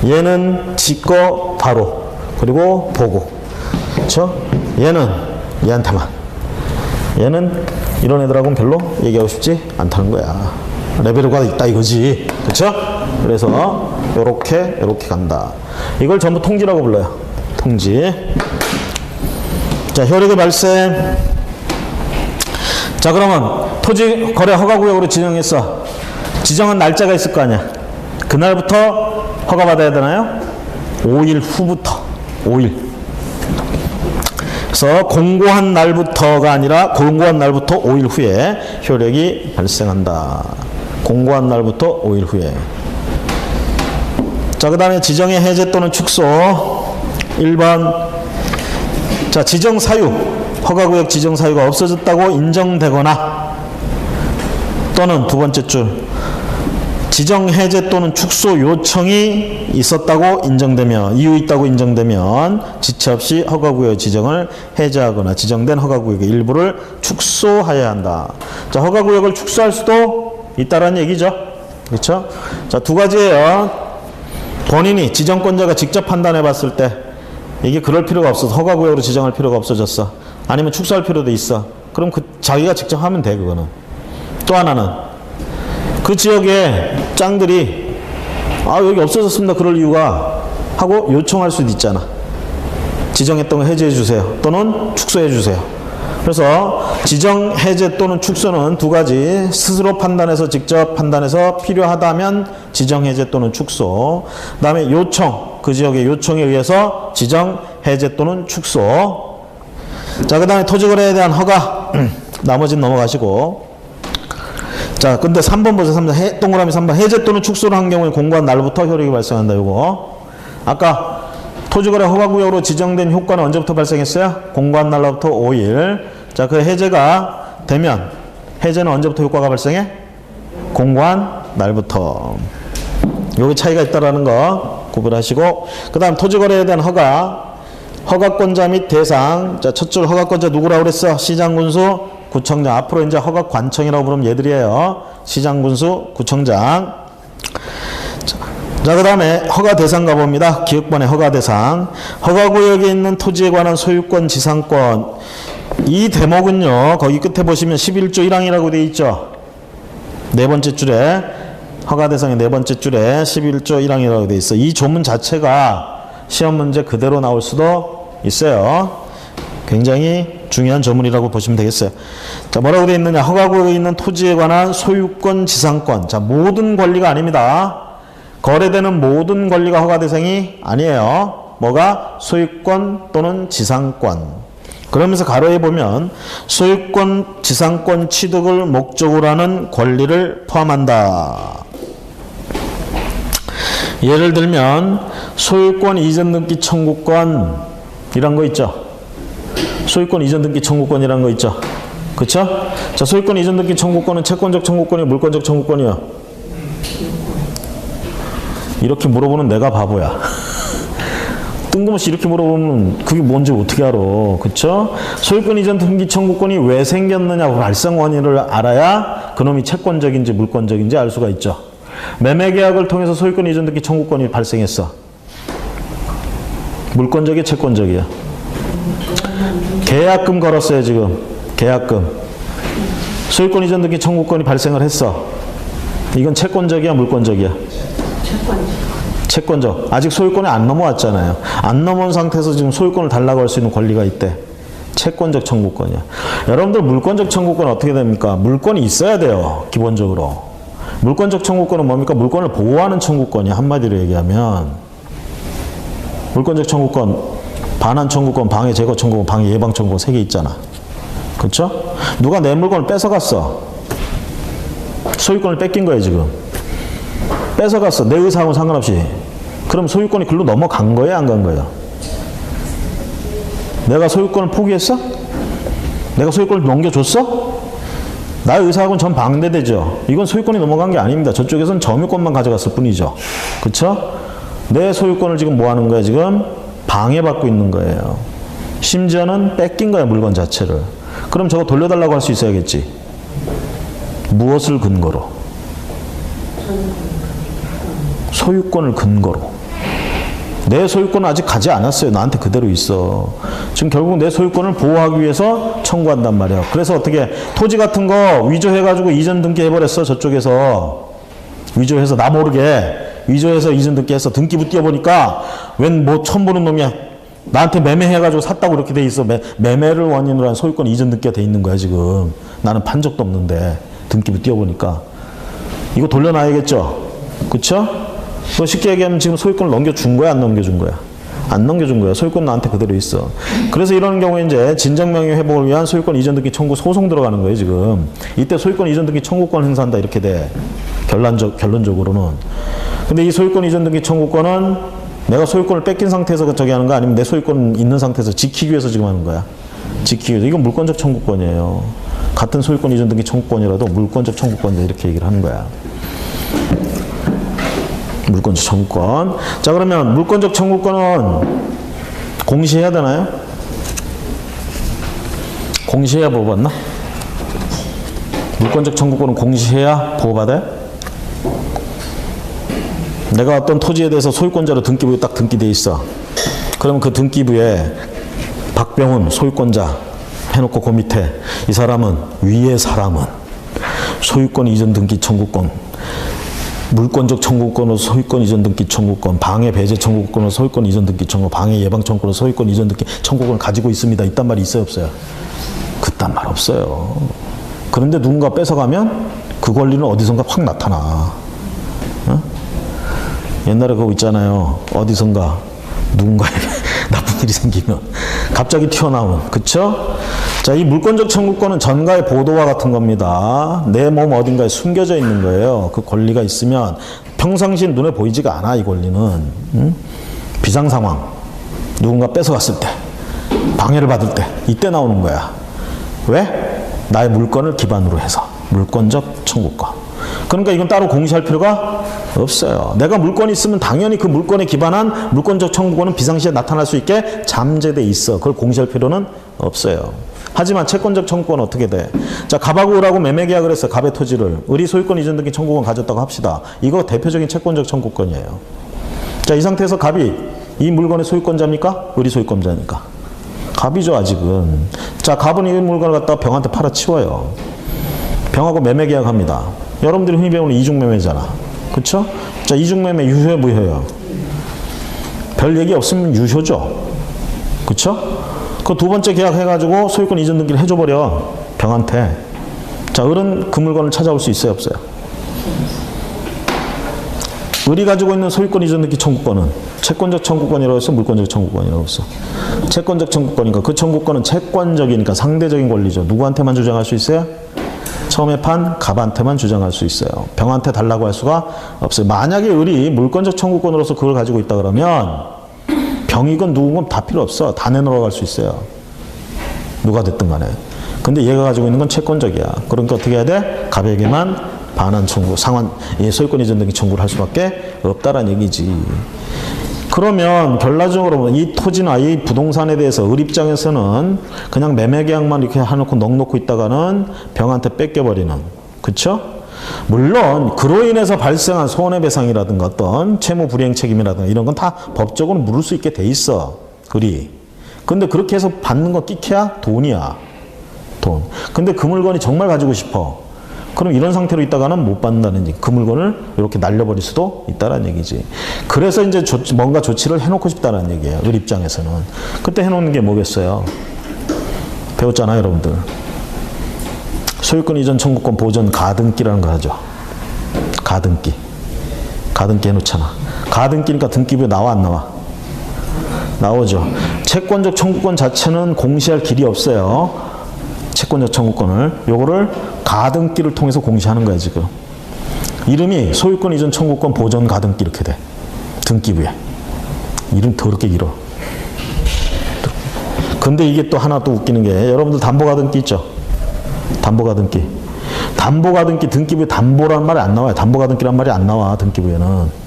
Speaker 1: 얘는 짓고 바로, 그리고 보고. 그렇죠? 얘는 얘한테만. 얘는 이런 애들하고는 별로 얘기하고 싶지 않다는 거야. 레벨가 있다 이거지. 그렇죠? 그래서 요렇게 간다. 이걸 전부 통지라고 불러요. 통지. 자, 효력의 발생. 자, 그러면 토지 거래 허가구역으로 지정했어. 지정한 날짜가 있을 거 아니야. 그날부터 허가받아야 되나요? 5일 후부터. 5일. 그래서 공고한 날부터가 아니라 공고한 날부터 5일 후에 효력이 발생한다. 공고한 날부터 5일 후에. 자, 그 다음에 지정의 해제 또는 축소. 1번. 자, 지정 사유. 허가구역 지정 사유가 없어졌다고 인정되거나 또는 두 번째 줄. 지정 해제 또는 축소 요청이 있었다고 인정되면, 이유 있다고 인정되면 지체 없이 허가구역 지정을 해제하거나 지정된 허가구역의 일부를 축소하여야 한다. 자, 허가구역을 축소할 수도 있다라는 얘기죠. 그렇죠? 자, 두 가지예요. 본인이 지정권자가 직접 판단해 봤을 때 이게 그럴 필요가 없어서 허가구역으로 지정할 필요가 없어졌어. 아니면 축소할 필요도 있어. 그럼 자기가 직접 하면 돼, 그거는. 또 하나는 그 지역에 짱들이 여기 없어졌습니다. 그럴 이유가 하고 요청할 수도 있잖아. 지정했던 거 해제해 주세요. 또는 축소해 주세요. 그래서 지정 해제 또는 축소는 두 가지. 스스로 판단해서 직접 판단해서 필요하다면 지정 해제 또는 축소. 그 다음에 요청. 그 지역의 요청에 의해서 지정 해제 또는 축소. 자, 그 다음에 토지거래에 대한 허가. 나머지는 넘어가시고. 자, 근데 3번 보세요. 3번. 동그라미 3번. 해제 또는 축소를 한 경우에 공고한 날부터 효력이 발생한다. 요거. 아까 토지거래 허가구역으로 지정된 효과는 언제부터 발생했어요? 공고한 날로부터 5일. 자, 그 해제가 되면 해제는 언제부터 효과가 발생해? 공고한 날부터. 여기 차이가 있다라는 거 구분하시고. 그 다음 토지거래에 대한 허가. 허가권자 및 대상. 자, 첫 줄 허가권자 누구라고 그랬어? 시장, 군수, 구청장. 앞으로 이제 허가관청이라고 부르면 얘들이에요. 시장, 군수, 구청장. 자, 그 다음에 허가 대상 가봅니다. 기획본의 허가 대상. 허가구역에 있는 토지에 관한 소유권, 지상권. 이 대목은요, 거기 끝에 보시면 11조 1항이라고 되어 있죠. 네 번째 줄에, 허가 대상의 네 번째 줄에 11조 1항이라고 되어 있어. 이 조문 자체가 시험 문제 그대로 나올 수도 있어요. 굉장히 중요한 조문이라고 보시면 되겠어요. 자, 뭐라고 되어 있느냐. 허가구역에 있는 토지에 관한 소유권, 지상권. 자, 모든 권리가 아닙니다. 거래되는 모든 권리가 허가 대상이 아니에요. 뭐가? 소유권 또는 지상권. 그러면서 가로에 보면 소유권, 지상권 취득을 목적으로 하는 권리를 포함한다. 예를 들면 소유권 이전 등기 청구권 이란 거 있죠. 소유권 이전 등기 청구권이란 거 있죠. 그쵸? 자, 소유권 이전 등기 청구권은 채권적 청구권이요, 물권적 청구권이요? 이렇게 물어보는 내가 바보야. 뜬금없이 이렇게 물어보면 그게 뭔지 어떻게 알아. 그쵸? 소유권 이전 등기 청구권이 왜 생겼느냐 발생 원인을 알아야 그놈이 채권적인지 물권적인지 알 수가 있죠. 매매계약을 통해서 소유권 이전 등기 청구권이 발생했어. 물권적이야, 채권적이야? 계약금 걸었어요, 지금. 계약금. 소유권 이전 등기 청구권이 발생을 했어. 이건 채권적이야, 물권적이야? 채권적. 아직 소유권이 안 넘어왔잖아요. 안 넘어온 상태에서 지금 소유권을 달라고 할 수 있는 권리가 있대. 채권적 청구권이야. 여러분들 물권적 청구권은 어떻게 됩니까? 물권이 있어야 돼요, 기본적으로. 물권적 청구권은 뭡니까? 물권을 보호하는 청구권이야, 한마디로 얘기하면. 물권적 청구권, 반환 청구권, 방해 제거 청구권, 방해 예방 청구권 3개 있잖아. 그렇죠? 누가 내 물건을 뺏어갔어. 소유권을 뺏긴 거예요, 지금. 뺏어갔어. 내 의사하고는 상관없이. 그럼 소유권이 글로 넘어간 거예요, 안 간 거예요? 내가 소유권을 포기했어? 내가 소유권을 넘겨줬어? 나의 의사하고는 전 방대되죠. 이건 소유권이 넘어간 게 아닙니다. 저쪽에서는 점유권만 가져갔을 뿐이죠. 그쵸? 내 소유권을 지금 뭐 하는 거야, 지금? 방해받고 있는 거예요. 심지어는 뺏긴 거야, 물건 자체를. 그럼 저거 돌려달라고 할 수 있어야겠지. 무엇을 근거로? 소유권을 근거로. 내 소유권은 아직 가지 않았어요. 나한테 그대로 있어. 지금 결국 내 소유권을 보호하기 위해서 청구한단 말이야. 그래서 어떻게 토지 같은 거 위조해가지고 이전 등기해버렸어. 저쪽에서 위조해서 나 모르게 위조해서 이전 등기해서 등기부 띄워보니까 웬 뭐 처음 보는 놈이야. 나한테 매매해가지고 샀다고 그렇게 돼 있어. 매매를 원인으로 한 소유권 이전 등기가 돼 있는 거야, 지금. 나는 판 적도 없는데. 등기부 띄워보니까. 이거 돌려놔야겠죠? 그쵸? 그 쉽게 얘기하면 지금 소유권을 넘겨준 거야, 안 넘겨준 거야? 안 넘겨준 거야. 소유권 나한테 그대로 있어. 그래서 이런 경우에 이제 진정명의 회복을 위한 소유권 이전 등기 청구 소송 들어가는 거예요, 지금. 이때 소유권 이전 등기 청구권 행사한다, 이렇게 돼. 결론적으로는. 근데 이 소유권 이전 등기 청구권은 내가 소유권을 뺏긴 상태에서 저기 하는 거 아니면 내 소유권 있는 상태에서 지키기 위해서 지금 하는 거야. 지키기 위해서. 이건 물권적 청구권이에요. 같은 소유권 이전 등기 청구권이라도 물권적 청구권이다, 이렇게 얘기를 하는 거야. 물권적 청구권. 자, 그러면 물권적 청구권은 공시해야 되나요? 공시해야 보호받나? 물권적 청구권은 공시해야 보호받아요? 내가 어떤 토지에 대해서 소유권자로 등기부에 딱 등기돼 있어. 그러면 그 등기부에 박병훈 소유권자 해놓고 그 밑에 이 사람은 위의 사람은 소유권 이전 등기 청구권, 물권적 청구권으로 소유권 이전 등기 청구권, 방해 배제 청구권으로 소유권 이전 등기 청구, 방해 예방 청구권으로 소유권 이전 등기 청구권을 가지고 있습니다. 이딴 말이 있어요, 없어요? 그딴 말 없어요. 그런데 누군가 뺏어가면 그 권리는 어디선가 확 나타나. 어? 옛날에 그거 있잖아요. 어디선가 누군가에게 나쁜 일이 생기면 갑자기 튀어나온. 그쵸? 자, 이 물권적 청구권은 전가의 보도와 같은 겁니다. 내 몸 어딘가에 숨겨져 있는 거예요. 그 권리가 있으면 평상시 눈에 보이지가 않아, 이 권리는. 응? 비상 상황, 누군가 뺏어갔을 때, 방해를 받을 때, 이때 나오는 거야. 왜? 나의 물권을 기반으로 해서. 물권적 청구권. 그러니까 이건 따로 공시할 필요가 없어요. 내가 물건이 있으면 당연히 그 물건에 기반한 물권적 청구권은 비상시에 나타날 수 있게 잠재돼 있어. 그걸 공시할 필요는 없어요. 하지만 채권적 청구권은 어떻게 돼? 자, 갑하고 을하고 매매 계약을 했어. 갑의 토지를. 을이 소유권 이전 등기 청구권 가졌다고 합시다. 이거 대표적인 채권적 청구권이에요. 자, 이 상태에서 갑이 이 물건의 소유권자입니까? 을이 소유권자입니까? 갑이죠, 아직은. 자, 갑은 이 물건을 갖다가 병한테 팔아치워요. 병하고 매매 계약합니다. 여러분들이 흔히 배우는 이중매매잖아. 그쵸? 자, 이중매매 유효 무효요? 별 얘기 없으면 유효죠. 그쵸? 그 두 번째 계약해가지고 소유권 이전 등기를 해줘버려. 병한테. 자, 을은 그 물건을 찾아올 수 있어요, 없어요? 을이 가지고 있는 소유권 이전 등기 청구권은 채권적 청구권이라고 해서 물권적 청구권이라고 했어. 채권적 청구권이니까 그 청구권은 채권적이니까 상대적인 권리죠. 누구한테만 주장할 수 있어요? 처음에 판 갑한테만 주장할 수 있어요. 병한테 달라고 할 수가 없어요. 만약에 을이 물권적 청구권으로서 그걸 가지고 있다 그러면 병이건 누구건 다 필요 없어. 다 내놓으러 갈 수 있어요. 누가 됐든 간에. 근데 얘가 가지고 있는 건 채권적이야. 그러니까 어떻게 해야 돼? 갑에게만 반환 청구, 상환, 소유권 이전 등기 청구를 할 수밖에 없다라는 얘기지. 그러면 결과적으로 이 토지나 이 부동산에 대해서 을 입장에서는 그냥 매매 계약만 이렇게 해놓고 넉놓고 있다가는 병한테 뺏겨버리는. 그쵸? 물론 그로 인해서 발생한 손해배상이라든가 어떤 채무 불이행 책임이라든가 이런 건 다 법적으로 물을 수 있게 돼 있어. 을이. 근데 그렇게 해서 받는 거 끼켜야 돈이야. 돈. 근데 그 물건이 정말 가지고 싶어. 그럼 이런 상태로 있다가는 못 받는다는 얘기. 그 물건을 이렇게 날려버릴 수도 있다는 얘기지. 그래서 이제 뭔가 조치를 해놓고 싶다는 얘기예요. 을 입장에서는. 그때 해놓는 게 뭐겠어요? 배웠잖아요, 여러분들. 소유권 이전 청구권 보전 가등기라는 거 하죠. 가등기. 가등기 해놓잖아. 가등기니까 등기부에 나와, 안 나와? 나오죠. 채권적 청구권 자체는 공시할 길이 없어요. 채권적 청구권을. 요거를 가등기를 통해서 공시하는 거야, 지금. 이름이 소유권 이전 청구권 보전 가등기 이렇게 돼. 등기부에. 이름 더럽게 길어. 근데 이게 또 하나 또 웃기는 게 여러분들 담보 가등기 있죠? 담보 가등기. 담보 가등기 등기부에 담보라는 말이 안 나와요. 담보 가등기란 말이 안 나와, 등기부에는.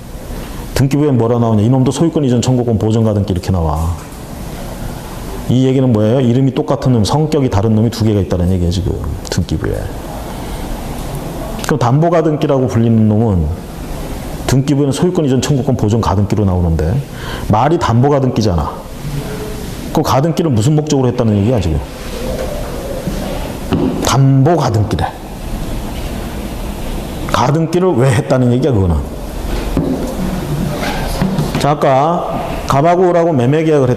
Speaker 1: 등기부에 뭐라 나오냐? 이놈도 소유권 이전 청구권 보전 가등기 이렇게 나와. 이 얘기는 뭐예요? 이름이 똑같은 놈, 성격이 다른 놈이 두 개가 있다는 얘기예요, 지금. 등기부에. 그럼 담보 가등기라고 불리는 놈은 등기부에는 소유권 이전 청구권 보전 가등기로 나오는데 말이 담보 가등기잖아. 그 가등기를 무슨 목적으로 했다는 얘기야, 지금? 담보 가등기래. 가등기를 왜 했다는 얘기야, 그거는. 자, 아까 갑하고 매매 계약을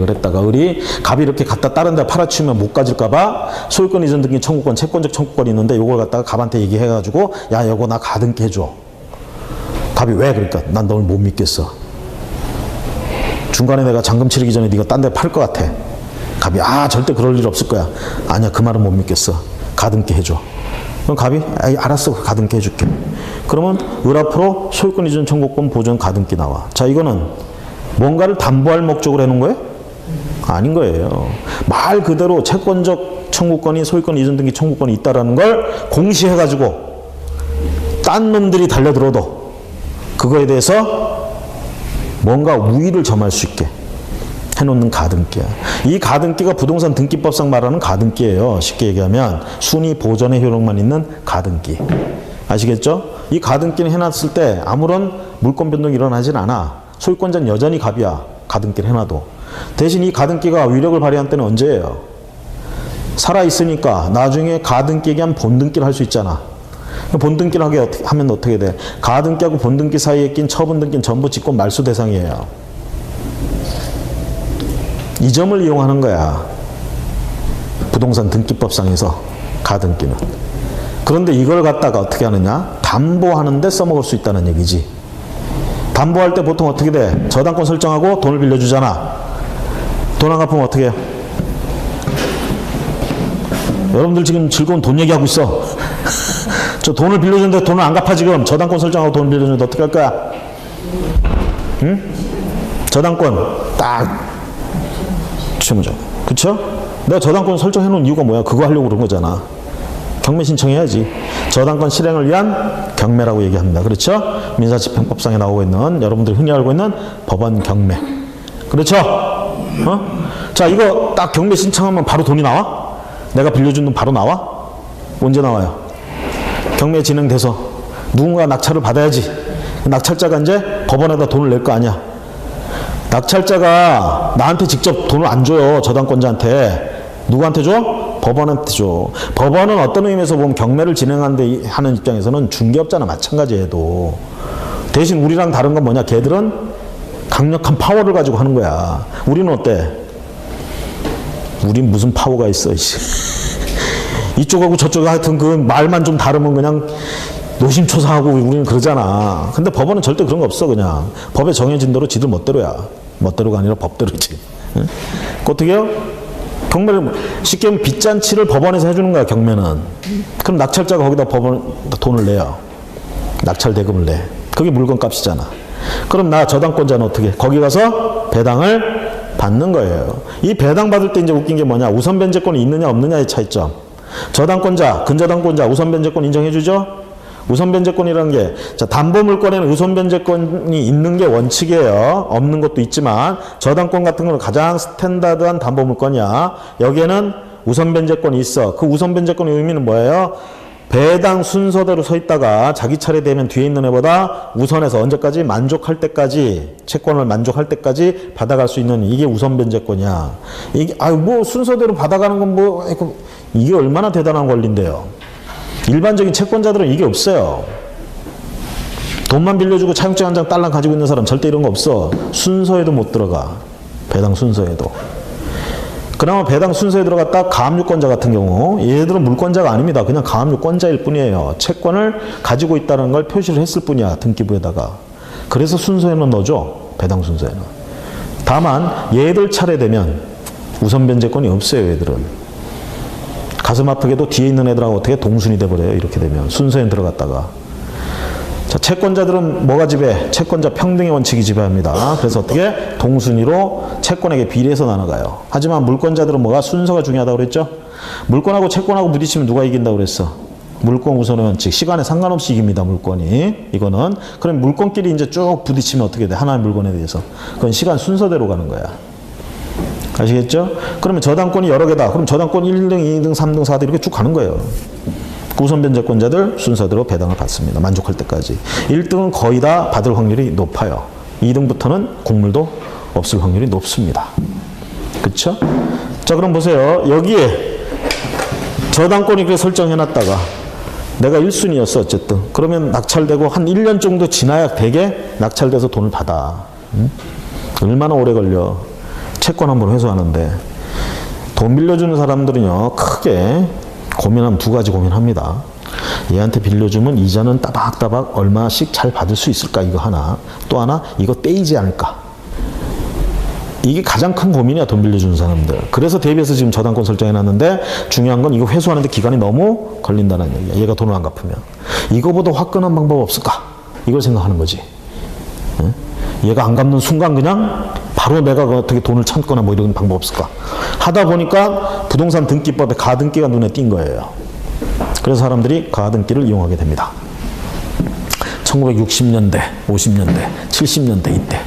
Speaker 1: 했다가 우리 갑이 이렇게 갖다 다른 데 팔아치우면 못 가질까봐 소유권 이전 등기 청구권, 채권적 청구권이 있는데 요걸 갖다가 갑한테 얘기해가지고 야, 요거 나 가등기 해줘. 갑이 왜? 그러니까 난 널 못 믿겠어. 중간에 내가 잔금 치르기 전에 네가 딴 데 팔 것 같아. 갑이 절대 그럴 일 없을 거야. 아니야, 그 말은 못 믿겠어. 가등기 해줘. 그럼 갑이 알았어, 가등기 해줄게. 그러면 을 앞으로 소유권 이전 청구권 보존 가등기 나와. 자, 이거는 뭔가를 담보할 목적으로 해놓은 거예요? 아닌 거예요. 말 그대로 채권적 청구권이 소유권 이전 등기 청구권이 있다라는 걸 공시해가지고 딴 놈들이 달려들어도 그거에 대해서 뭔가 우위를 점할 수 있게 해놓는 가등기야. 이 가등기가 부동산 등기법상 말하는 가등기예요. 쉽게 얘기하면 순위 보전의 효력만 있는 가등기. 아시겠죠? 이 가등기는 해놨을 때 아무런 물권 변동이 일어나진 않아. 소유권자는 여전히 갑이야. 가등기를 해놔도. 대신 이 가등기가 위력을 발휘한 때는 언제예요? 살아있으니까 나중에 가등기에 한 본등기를 할 수 있잖아. 본등기를 하면 어떻게 돼? 가등기하고 본등기 사이에 낀 처분등기는 전부 직권 말소 대상이에요. 이 점을 이용하는 거야. 부동산 등기법상에서 가등기는. 그런데 이걸 갖다가 어떻게 하느냐? 담보하는데 써먹을 수 있다는 얘기지. 담보할 때 보통 어떻게 돼? 저당권 설정하고 돈을 빌려주잖아. 돈 안 갚으면 어떻게 해요? 여러분들 지금 즐거운 돈 얘기하고 있어. 저 돈을 빌려주는데 돈을 안 갚아 지금. 저당권 설정하고 돈을 빌려주는데 어떻게 할 거야? 응? 저당권 딱 채무자. 그쵸? 내가 저당권 설정해 놓은 이유가 뭐야? 그거 하려고 그런 거잖아. 경매 신청해야지. 저당권 실행을 위한 경매라고 얘기합니다. 그렇죠? 민사집행법상에 나오고 있는, 여러분들이 흔히 알고 있는 법원 경매. 그렇죠? 자, 이거 딱 경매 신청하면 바로 돈이 나와? 내가 빌려준 돈 바로 나와? 언제 나와요? 경매 진행돼서 누군가 낙찰을 받아야지. 낙찰자가 이제 법원에다 돈을 낼 거 아니야. 낙찰자가 나한테 직접 돈을 안 줘요. 저당권자한테. 누구한테 줘? 법원한테 줘. 법원은 어떤 의미에서 보면 경매를 진행하는 하는 입장에서는 중개업자나 마찬가지예요. 대신 우리랑 다른 건 뭐냐? 걔들은 강력한 파워를 가지고 하는 거야. 우리는 어때? 우린 무슨 파워가 있어. 이쪽하고 저쪽하고 하여튼 그 말만 좀 다르면 그냥 노심초사하고 우리는 그러잖아. 근데 법원은 절대 그런 거 없어. 그냥 법에 정해진 대로 지들 멋대로야. 멋대로가 아니라 법대로지. 응? 어떻게 해요? 경매를 쉽게 하면 빚잔치를 법원에서 해주는 거야. 경매는. 그럼 낙찰자가 거기다 법원 돈을 내요. 낙찰 대금을 내. 그게 물건값이잖아. 그럼 나 저당권자는 어떻게? 거기 가서 배당을 받는 거예요. 이 배당 받을 때 이제 웃긴 게 뭐냐? 우선 변제권이 있느냐 없느냐의 차이점. 저당권자, 근저당권자 우선 변제권 인정해주죠? 우선 변제권이라는 게, 자, 담보 물건에는 우선 변제권이 있는 게 원칙이에요. 없는 것도 있지만, 저당권 같은 거는 가장 스탠다드한 담보 물건이야. 여기에는 우선 변제권이 있어. 그 우선 변제권의 의미는 뭐예요? 배당 순서대로 서 있다가 자기 차례 되면 뒤에 있는 애보다 우선해서 언제까지? 만족할 때까지, 채권을 만족할 때까지 받아갈 수 있는, 이게 우선 변제권이야. 이게, 뭐 순서대로 받아가는 건 뭐, 이게 얼마나 대단한 권리인데요. 일반적인 채권자들은 이게 없어요. 돈만 빌려주고 차용증 한 장 딸랑 가지고 있는 사람 절대 이런 거 없어. 순서에도 못 들어가. 배당 순서에도. 그나마 배당 순서에 들어갔다 가압류권자 같은 경우, 얘들은 물권자가 아닙니다. 그냥 가압류권자일 뿐이에요. 채권을 가지고 있다는 걸 표시를 했을 뿐이야. 등기부에다가. 그래서 순서에는 넣어줘. 배당 순서에는. 다만 얘들 차례 되면 우선 변제권이 없어요. 얘들은. 가슴 아프게도 뒤에 있는 애들하고 어떻게 동순이 돼버려요. 이렇게 되면. 순서에 들어갔다가. 자, 채권자들은 뭐가 지배해? 채권자 평등의 원칙이 지배합니다. 그래서 어떻게? 동순위로 채권에게 비례해서 나눠가요. 하지만 물권자들은 뭐가? 순서가 중요하다고 그랬죠? 물권하고 채권하고 부딪히면 누가 이긴다고 그랬어? 물권 우선의 원칙. 시간에 상관없이 이깁니다. 물권이. 이거는. 그럼 물권끼리 이제 쭉 부딪히면 어떻게 돼? 하나의 물건에 대해서. 그건 시간 순서대로 가는 거야. 아시겠죠? 그러면 저당권이 여러 개다. 그럼 저당권 1등, 2등, 3등, 4등 이렇게 쭉 가는 거예요. 우선 변제권자들 순서대로 배당을 받습니다. 만족할 때까지. 1등은 거의 다 받을 확률이 높아요. 2등부터는 국물도 없을 확률이 높습니다. 그쵸? 자, 그럼 보세요. 여기에 저당권이 그렇게 설정해놨다가 내가 1순위였어 어쨌든. 그러면 낙찰되고 한 1년 정도 지나야 되게 낙찰돼서 돈을 받아. 응? 얼마나 오래 걸려. 채권 한 번 회수하는데. 돈 빌려주는 사람들은요 크게 고민하면 두 가지 고민합니다. 얘한테 빌려주면 이자는 따박따박 얼마씩 잘 받을 수 있을까, 이거 하나. 또 하나, 이거 떼이지 않을까. 이게 가장 큰 고민이야, 돈 빌려주는 사람들. 그래서 대비해서 지금 저당권 설정해놨는데, 중요한 건 이거 회수하는데 기간이 너무 걸린다는 얘기야. 얘가 돈을 안 갚으면. 이거보다 화끈한 방법 없을까, 이걸 생각하는 거지. 응? 얘가 안 갚는 순간 그냥 바로 내가 어떻게 돈을 찾거나 뭐 이런 방법 없을까 하다 보니까 부동산 등기법에 가등기가 눈에 띈 거예요. 그래서 사람들이 가등기를 이용하게 됩니다. 1960년대, 50년대, 70년대 이때.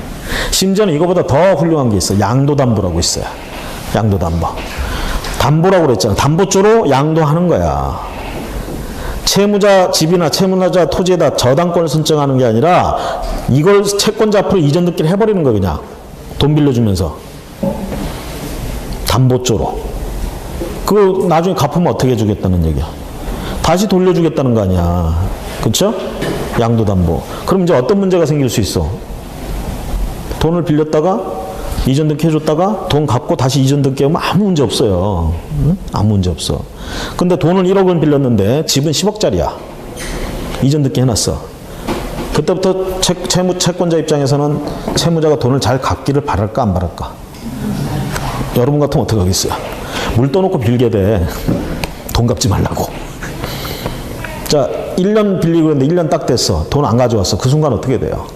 Speaker 1: 심지어는 이거보다 더 훌륭한 게 있어요. 양도담보라고 있어요. 양도담보. 담보라고 그랬잖아. 담보조로 양도하는 거야. 채무자 집이나 채무자 토지에다 저당권을 선정하는 게 아니라 이걸 채권자 앞으로 이전 등기를 해버리는 거야, 그냥. 돈 빌려주면서. 담보조로. 그거 나중에 갚으면 어떻게 해주겠다는 얘기야. 다시 돌려주겠다는 거 아니야. 그쵸? 양도담보. 그럼 이제 어떤 문제가 생길 수 있어? 돈을 빌렸다가 이전 등기 해줬다가 돈 갚고 다시 이전 등기 하면 아무 문제 없어요. 응? 아무 문제 없어. 근데 돈을 1억을 빌렸는데 집은 10억짜리야. 이전 등기 해놨어. 그때부터 채권자 입장에서는 채무자가 돈을 잘 갚기를 바랄까 안 바랄까? 여러분 같으면 어떻게 하겠어요? 물 떠놓고 빌게 돼. 돈 갚지 말라고. 자, 1년 빌리고 했는데 1년 딱 됐어. 돈 안 가져왔어. 그 순간 어떻게 돼요?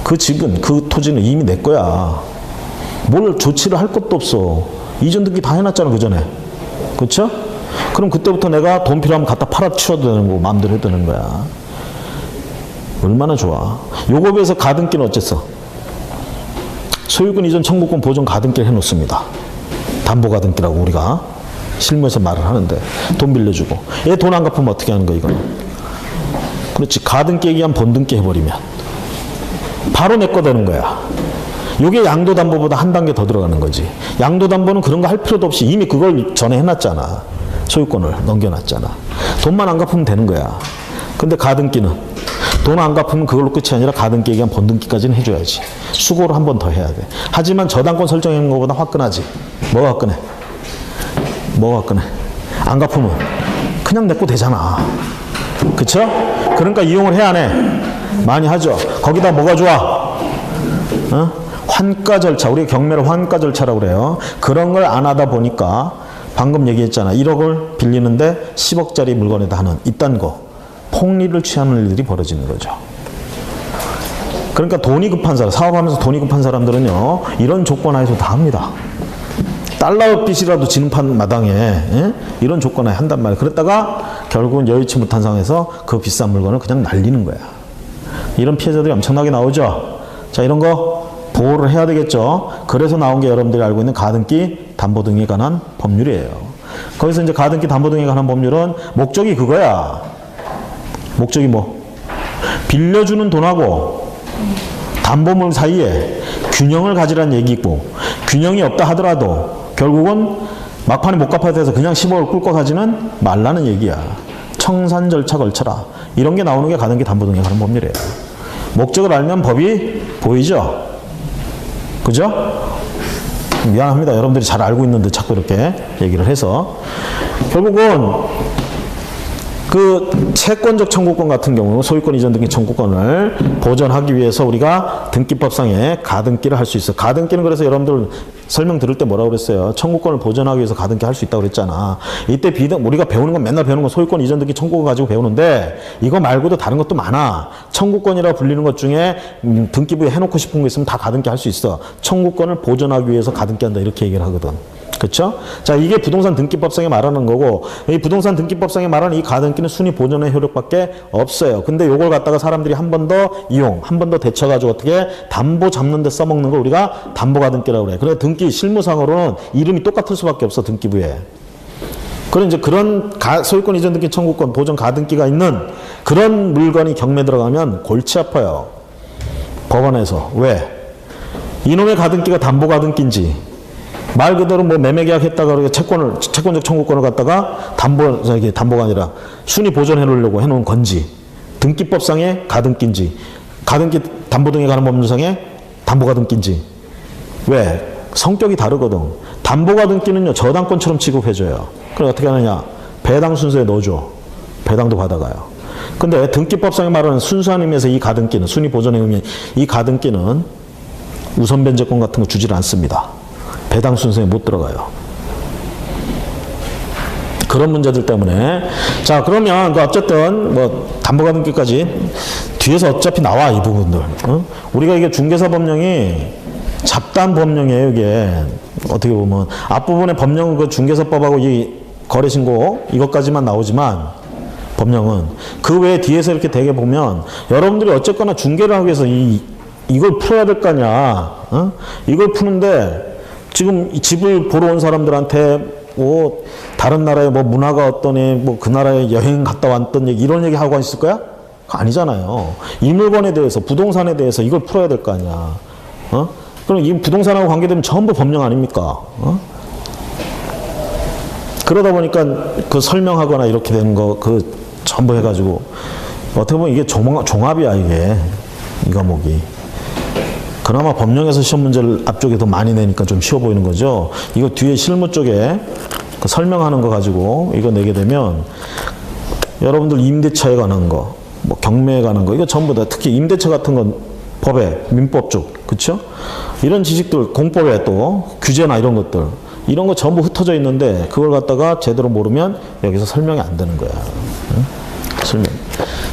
Speaker 1: 그 집은, 그 토지는 이미 내 거야. 뭘 조치를 할 것도 없어. 이전 등기 다 해놨잖아, 그 전에. 그쵸? 그럼 그때부터 내가 돈 필요하면 갖다 팔아치워도 되는 거고, 마음대로 해도 되는 거야. 얼마나 좋아. 요거에 비해서 가등기는 어쨌어? 소유권 이전 청구권 보존 가등기를 해놓습니다. 담보 가등기라고 우리가 실무에서 말을 하는데, 돈 빌려주고 얘 돈 안 갚으면 어떻게 하는 거야, 이거는? 그렇지. 가등기 얘기하면 본등기 해버리면 바로 내 거 되는 거야. 요게 양도담보보다 한 단계 더 들어가는 거지. 양도담보는 그런 거 할 필요도 없이 이미 그걸 전에 해놨잖아. 소유권을 넘겨놨잖아. 돈만 안 갚으면 되는 거야. 근데 가등기는 돈 안 갚으면 그걸로 끝이 아니라 가등기 얘기하면 본등기까지는 해줘야지. 수고를 한 번 더 해야 돼. 하지만 저당권 설정하는 것보다 화끈하지. 뭐가 화끈해? 뭐가 화끈해? 안 갚으면 그냥 내 거 되잖아. 그쵸? 그러니까 이용을 해야 안 해? 많이 하죠. 거기다 뭐가 좋아? 어? 환가 절차. 우리가 경매를 환가 절차라고 그래요. 그런 걸 안 하다 보니까 방금 얘기했잖아. 1억을 빌리는데 10억짜리 물건에다 하는 이딴 거. 폭리를 취하는 일들이 벌어지는 거죠. 그러니까 돈이 급한 사람, 사업하면서 돈이 급한 사람들은요, 이런 조건 하에서 다 합니다. 달러 빚이라도 지는 판 마당에 이런 조건 하에 한단 말이에요. 그랬다가 결국은 여의치 못한 상황에서 그 비싼 물건을 그냥 날리는 거야. 이런 피해자들이 엄청나게 나오죠. 자, 이런 거 보호를 해야 되겠죠. 그래서 나온 게 여러분들이 알고 있는 가등기, 담보 등에 관한 법률이에요. 거기서 이제 가등기, 담보 등에 관한 법률은 목적이 그거야. 목적이 뭐? 빌려주는 돈하고 담보물 사이에 균형을 가지라는 얘기고, 균형이 없다 하더라도 결국은 막판에 못 갚아야 돼서 그냥 10억을 꿀고 가지는 말라는 얘기야. 청산 절차 걸쳐라. 이런 게 나오는 게 가등기, 담보 등에 관한 법률이에요. 목적을 알면 법이 보이죠? 그죠? 미안합니다. 여러분들이 잘 알고 있는데 자꾸 이렇게 얘기를 해서. 결국은 그 채권적 청구권 같은 경우 소유권 이전 등기 청구권을 보전하기 위해서 우리가 등기법상에 가등기를 할 수 있어. 가등기는 그래서 여러분들 설명 들을 때 뭐라고 그랬어요? 청구권을 보전하기 위해서 가등기 할 수 있다고 그랬잖아. 이때 우리가 배우는 건 맨날 배우는 건 소유권 이전 등기 청구권 가지고 배우는데 이거 말고도 다른 것도 많아. 청구권이라 불리는 것 중에 등기부에 해놓고 싶은 거 있으면 다 가등기 할 수 있어. 청구권을 보전하기 위해서 가등기 한다 이렇게 얘기를 하거든. 그렇죠? 자, 이게 부동산 등기법상에 말하는 거고, 이 부동산 등기법상에 말하는 이 가등기는 순위 보존의 효력밖에 없어요. 근데 요걸 갖다가 사람들이 한 번 더 이용, 한 번 더 데쳐가지고 어떻게 담보 잡는 데 써먹는 걸 우리가 담보 가등기라고 그래. 그래, 등기 실무상으로는 이름이 똑같을 수밖에 없어, 등기부에. 그런 이제 그런 소유권 이전 등기 청구권 보존 가등기가 있는 그런 물건이 경매 들어가면 골치 아파요. 법원에서. 왜? 이놈의 가등기가 담보 가등기인지 말 그대로 뭐 매매계약 했다가 그렇게 채권적 청구권을 갖다가 담보가 아니라 순위 보존해 놓으려고 해 놓은 건지, 등기법상의 가등기인지, 가등기 담보 등에 관한 법률상의 담보가등기인지. 왜? 성격이 다르거든. 담보가등기는요, 저당권처럼 취급해줘요. 그럼 어떻게 하느냐? 배당 순서에 넣어줘. 배당도 받아가요. 근데 등기법상에 말하는 순수한 의미에서 이 가등기는, 순위 보존의 의미, 이 가등기는 우선 변제권 같은 거 주질 않습니다. 배당 순서에 못 들어가요. 그런 문제들 때문에. 자, 그러면 어쨌든 뭐 담보가등기까지 뒤에서 어차피 나와, 이 부분들. 우리가 이게 중개사 법령이 잡다한 법령이에요, 이게. 어떻게 보면 앞부분에 법령은 그 중개사법하고 이 거래신고 이것까지만 나오지만, 법령은 그 외에 뒤에서 이렇게 되게 보면 여러분들이 어쨌거나 중개를 하기 위해서 이걸 풀어야 될 거 아니야. 이걸 푸는데 지금 이 집을 보러 온 사람들한테 뭐 다른 나라의 뭐 문화가 어떠니, 뭐 그 나라에 여행 갔다 왔던 얘기, 이런 얘기 하고 있을 거야? 아니잖아요. 이 물건에 대해서, 부동산에 대해서 이걸 풀어야 될 거 아니야. 그럼 이 부동산하고 관계되면 전부 법령 아닙니까? 그러다 보니까 그 설명하거나 이렇게 되는 거, 그 전부 해가지고 어떻게 보면 이게 종합이야, 이게. 이 과목이. 그나마 법령에서 시험 문제를 앞쪽에 더 많이 내니까 좀 쉬워 보이는 거죠. 이거 뒤에 실무 쪽에 그 설명하는 거 가지고 이거 내게 되면 여러분들 임대차에 관한 거, 뭐 경매에 관한 거, 이거 전부 다, 특히 임대차 같은 건 법에, 민법 쪽, 그쵸? 이런 지식들, 공법에 또 규제나 이런 것들, 이런 거 전부 흩어져 있는데 그걸 갖다가 제대로 모르면 여기서 설명이 안 되는 거야. 응? 설명.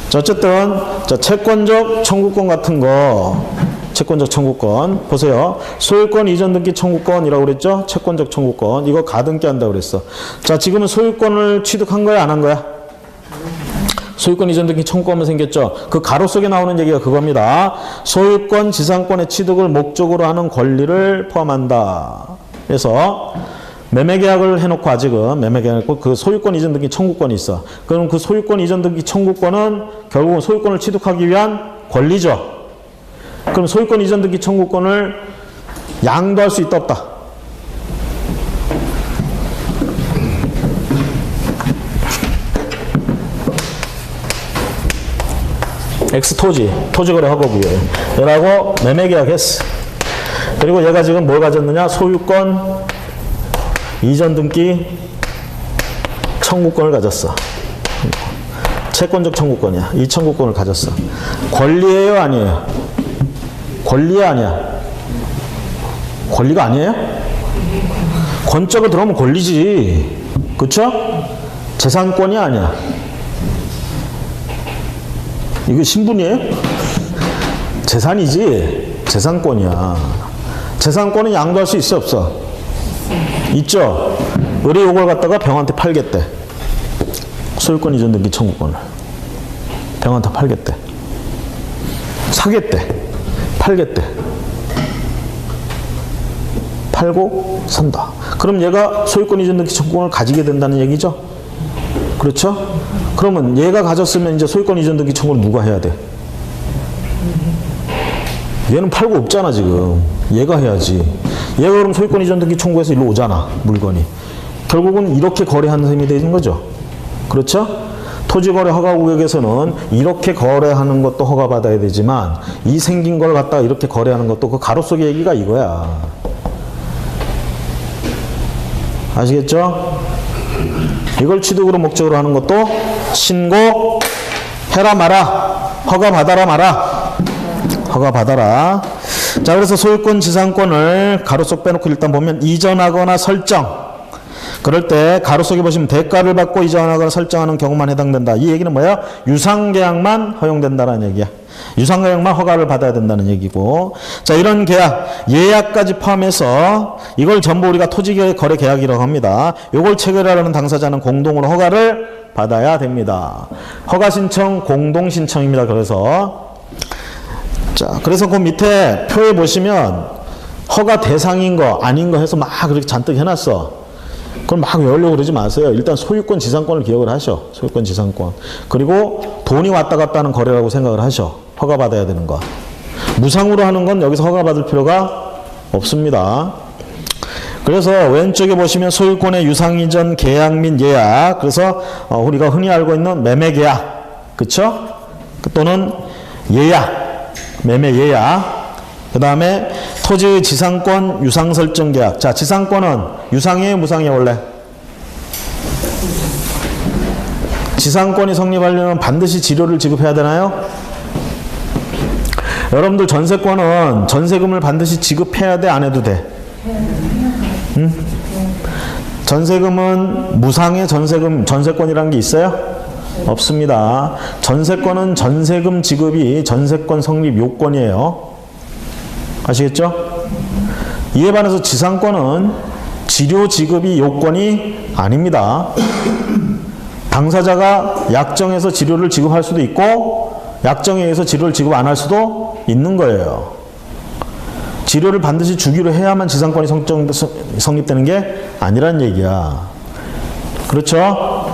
Speaker 1: 자, 어쨌든 자, 채권적 청구권 같은 거, 채권적 청구권 보세요. 소유권 이전 등기 청구권이라고 그랬죠? 채권적 청구권. 이거 가등기 한다고 그랬어. 자, 지금은 소유권을 취득한 거야, 안 한 거야? 소유권 이전 등기 청구권만 생겼죠? 그 가로 속에 나오는 얘기가 그겁니다. 소유권, 지상권의 취득을 목적으로 하는 권리를 포함한다. 그래서 매매계약을 해놓고 아직은 매매계약을 그 소유권 이전 등기 청구권이 있어. 그럼 그 소유권 이전 등기 청구권은 결국은 소유권을 취득하기 위한 권리죠. 그럼 소유권 이전 등기 청구권을 양도할 수 있다, 없다? 토지거래 허가구에 얘라고 매매계약 했어. 그리고 얘가 지금 뭘 가졌느냐? 소유권 이전 등기 청구권을 가졌어. 채권적 청구권이야. 이 청구권을 가졌어. 권리예요, 아니에요? 권리야, 아니야? 권리가 아니에요? 권적을 들어오면 권리지. 그쵸? 재산권이 아니야. 이거 신분이에요? 재산이지. 재산권이야. 재산권은 양도할 수 있어, 없어? 있죠? 의뢰 요걸 갖다가 병한테 팔겠대. 소유권 이전 등기 청구권을. 병한테 팔겠대. 사겠대. 팔겠대. 팔고 산다. 그럼 얘가 소유권 이전 등기 청구권을 가지게 된다는 얘기죠? 그렇죠? 그러면 얘가 가졌으면 이제 소유권 이전 등기 청구를 누가 해야 돼? 얘는 팔고 없잖아, 지금. 얘가 해야지. 얘가 그럼 소유권 이전 등기 청구해서 일로 오잖아, 물건이. 결국은 이렇게 거래하는 셈이 되는 거죠. 그렇죠? 토지거래 허가구역에서는 이렇게 거래하는 것도 허가받아야 되지만 이 생긴 걸 갖다가 이렇게 거래하는 것도 그 가로 속의 얘기가 이거야. 아시겠죠? 이걸 취득으로 목적으로 하는 것도 신고해라 마라, 허가받아라 마라. 허가받아라. 자, 그래서 소유권 지상권을 가로 속 빼놓고 일단 보면 이전하거나 설정. 그럴 때 가로 속에 보시면 대가를 받고 이전하거나 설정하는 경우만 해당된다. 이 얘기는 뭐예요? 유상계약만 허용된다는 얘기야. 유상계약만 허가를 받아야 된다는 얘기고. 자, 이런 계약, 예약까지 포함해서 이걸 전부 우리가 토지거래 계약이라고 합니다. 요걸 체결하려는 당사자는 공동으로 허가를 받아야 됩니다. 허가 신청, 공동 신청입니다. 그래서 자, 그래서 그 밑에 표에 보시면 허가 대상인 거 아닌 거 해서 막 그렇게 잔뜩 해놨어. 그럼 막 외우려고 그러지 마세요. 일단 소유권 지상권을 기억을 하셔. 소유권 지상권. 그리고 돈이 왔다 갔다 하는 거래라고 생각을 하셔. 허가받아야 되는 거. 무상으로 하는 건 여기서 허가받을 필요가 없습니다. 그래서 왼쪽에 보시면 소유권의 유상 이전 계약 및 예약. 그래서 우리가 흔히 알고 있는 매매 계약. 그쵸? 또는 예약. 매매 예약. 그 다음에 토지의 지상권 유상 설정 계약. 자, 지상권은 유상이에요, 무상이에요, 원래? 지상권이 성립하려면 반드시 지료를 지급해야 되나요? 여러분들 전세권은 전세금을 반드시 지급해야 돼, 안 해도 돼? 응? 전세금은 무상의 전세권이라는 게 있어요? 없습니다. 전세권은 전세금 지급이 전세권 성립 요건이에요. 아시겠죠? 이에 반해서 지상권은 지료 지급이 요건이 아닙니다. 당사자가 약정해서 지료를 지급할 수도 있고 약정에 의해서 지료를 지급 안 할 수도 있는 거예요. 지료를 반드시 주기로 해야만 지상권이 성립되는 게 아니란 얘기야. 그렇죠?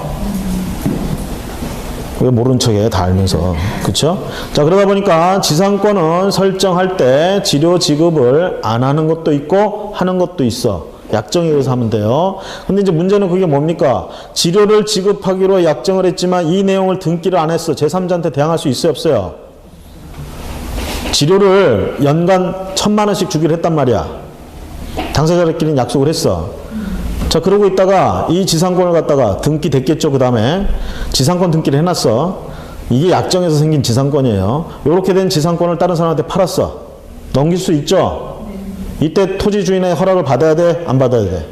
Speaker 1: 왜 모른 척해, 다 알면서. 그렇죠? 자, 그러다 보니까 지상권은 설정할 때 지료 지급을 안 하는 것도 있고 하는 것도 있어. 약정에 의해서 하면 돼요. 근데 이제 문제는 그게 뭡니까? 지료를 지급하기로 약정을 했지만 이 내용을 등기를 안 했어. 제3자한테 대항할 수 있어요, 없어요? 지료를 연간 1,000만 원씩 주기로 했단 말이야. 당사자들끼리는 약속을 했어. 자, 그러고 있다가 이 지상권을 갖다가 등기 됐겠죠. 그 다음에 지상권 등기를 해놨어. 이게 약정에서 생긴 지상권이에요. 이렇게 된 지상권을 다른 사람한테 팔았어. 넘길 수 있죠? 이때 토지 주인의 허락을 받아야 돼? 안 받아야 돼?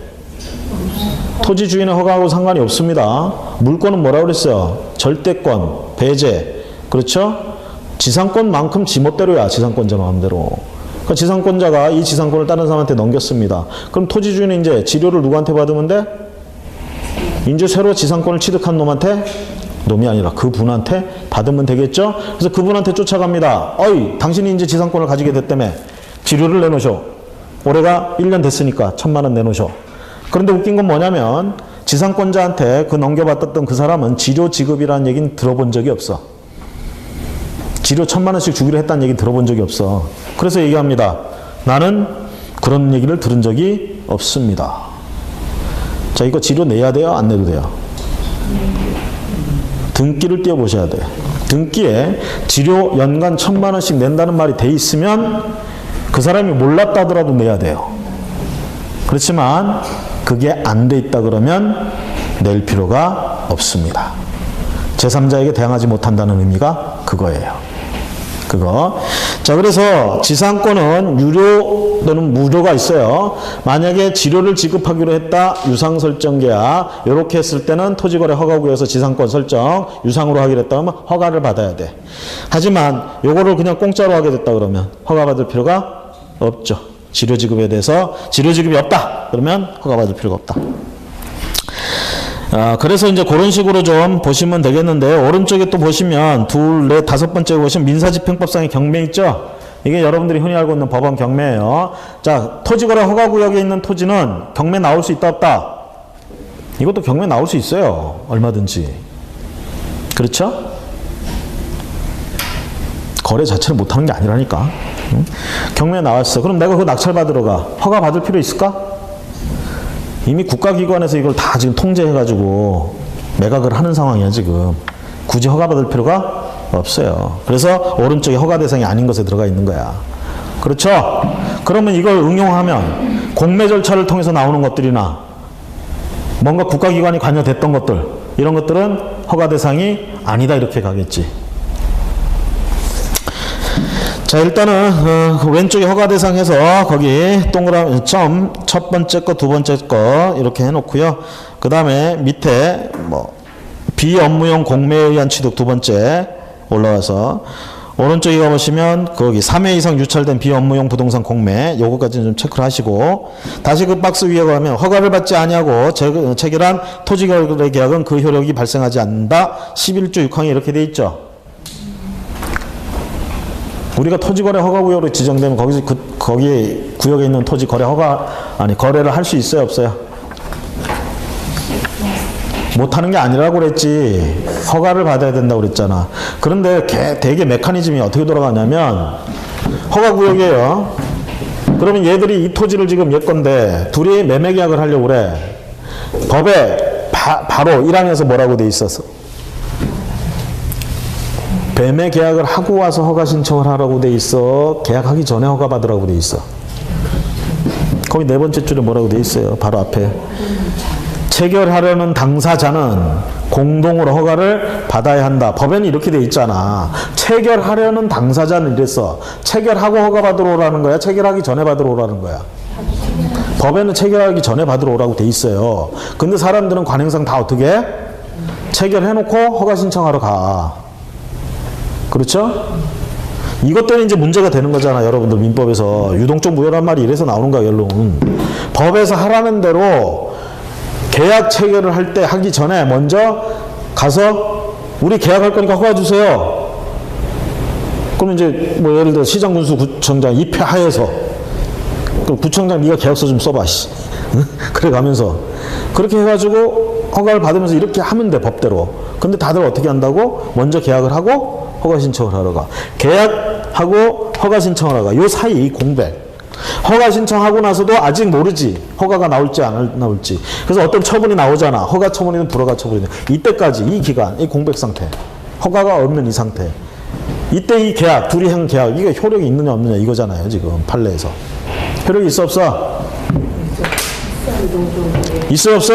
Speaker 1: 토지 주인의 허가하고 상관이 없습니다. 물권은 뭐라고 그랬어요? 절대권, 배제. 그렇죠? 지상권만큼 지멋대로야. 지상권자 마음대로. 그러니까 지상권자가 이 지상권을 다른 사람한테 넘겼습니다. 그럼 토지 주인은 이제 지료를 누구한테 받으면 돼? 이제 새로 지상권을 취득한 놈이 아니라 그분한테 받으면 되겠죠? 그래서 그분한테 쫓아갑니다. 어이, 당신이 이제 지상권을 가지게 됐다며. 지료를 내놓으셔. 올해가 1년 됐으니까 1,000만 원 내놓으셔. 그런데 웃긴 건 뭐냐면 지상권자한테 그 넘겨받았던 그 사람은 지료 지급이라는 얘기는 들어본 적이 없어. 지료 1,000만 원씩 주기로 했다는 얘기 들어본 적이 없어. 그래서 얘기합니다. 나는 그런 얘기를 들은 적이 없습니다. 자, 이거 지료 내야 돼요? 안 내도 돼요? 등기를 띄워보셔야 돼요. 등기에 지료 연간 1,000만 원씩 낸다는 말이 돼 있으면 그 사람이 몰랐다 하더라도 내야 돼요. 그렇지만 그게 안 돼 있다 그러면 낼 필요가 없습니다. 제3자에게 대항하지 못한다는 의미가 그거예요. 그거. 자, 그래서 지상권은 유료 또는 무료가 있어요. 만약에 지료를 지급하기로 했다, 유상 설정 계약, 이렇게 했을 때는 토지거래 허가구에서 지상권 설정, 유상으로 하기로 했다 그러면 허가를 받아야 돼. 하지만 요거를 그냥 공짜로 하게 됐다 그러면 허가 받을 필요가 없죠. 지료 지급에 대해서 지료 지급이 없다 그러면 허가 받을 필요가 없다. 그래서 이제 그런 식으로 좀 보시면 되겠는데, 오른쪽에 또 보시면 둘, 넷, 다섯 번째 보시면 민사집행법상의 경매 있죠? 이게 여러분들이 흔히 알고 있는 법원 경매예요. 자, 토지거래 허가구역에 있는 토지는 경매 나올 수 있다 없다? 이것도 경매 나올 수 있어요. 얼마든지. 그렇죠? 거래 자체를 못하는 게 아니라니까. 응? 경매 나왔어. 그럼 내가 그거 낙찰받으러 가. 허가 받을 필요 있을까? 이미 국가기관에서 이걸 다 지금 통제해가지고 매각을 하는 상황이야 지금. 굳이 허가 받을 필요가 없어요. 그래서 오른쪽에 허가 대상이 아닌 것에 들어가 있는 거야. 그렇죠? 그러면 이걸 응용하면 공매 절차를 통해서 나오는 것들이나 뭔가 국가기관이 관여됐던 것들, 이런 것들은 허가 대상이 아니다 이렇게 가겠지. 자, 일단은 왼쪽에 허가 대상에서 거기 동그라미 점 첫 번째 거, 두 번째 거 이렇게 해놓고요. 그 다음에 밑에 뭐 비업무용 공매에 의한 취득 두 번째 올라와서 오른쪽에 가보시면 거기 3회 이상 유찰된 비업무용 부동산 공매, 요거까지는 좀 체크를 하시고, 다시 그 박스 위에 가면 허가를 받지 아니하고 체결한 토지거래 계약은 그 효력이 발생하지 않는다. 11조 6항에 이렇게 돼 있죠. 우리가 토지거래 허가구역으로 지정되면 거기서 거기 구역에 있는 토지 거래 거래를 할 수 있어요, 없어요? 못하는 게 아니라고 그랬지. 허가를 받아야 된다고 그랬잖아. 그런데 되게 메커니즘이 어떻게 돌아가냐면, 허가구역이에요. 그러면 얘들이 이 토지를 지금 예건데 둘이 매매 계약을 하려고 그래. 법에 바로 1항에서 뭐라고 돼 있었어? 매매 계약을 하고 와서 허가 신청을 하라고 돼 있어? 계약하기 전에 허가 받으라고 돼 있어? 거기 네 번째 줄에 뭐라고 돼 있어요? 바로 앞에. 체결하려는 당사자는 공동으로 허가를 받아야 한다. 법에는 이렇게 돼 있잖아. 체결하려는 당사자는 이랬어. 체결하고 허가 받으러 오라는 거야? 체결하기 전에 받으러 오라는 거야? 법에는 체결하기 전에 받으러 오라고 돼 있어요. 근데 사람들은 관행상 다 어떻게 해? 체결해놓고 허가 신청하러 가. 그렇죠? 이것 때문에 이제 문제가 되는 거잖아. 여러분들 민법에서 유동적 무효란 말이 이래서 나오는 거야. 결론은 법에서 하라는 대로 계약 체결을 할 때 하기 전에 먼저 가서 우리 계약할 거니까 허가 주세요. 그러면 이제 뭐 예를 들어 시장군수구청장 입회하에서 그럼 구청장 네가 계약서 좀 써봐. 그래 가면서 그렇게 해가지고 허가를 받으면서 이렇게 하면 돼 법대로. 근데 다들 어떻게 한다고? 먼저 계약을 하고 허가 신청을 하러 가. 계약하고 허가 신청을 하러 가. 요 사이 공백. 허가 신청하고 나서도 아직 모르지. 허가가 나올지 안 나올지. 그래서 어떤 처분이 나오잖아. 허가 처분이든 불허가 처분이든. 이때까지 이 기간, 이 공백 상태. 허가가 없는 이 상태. 이때 이 계약, 둘이 한 계약. 이게 효력이 있느냐 없느냐 이거잖아요. 지금 판례에서. 효력이 있어 없어? 있어 없어?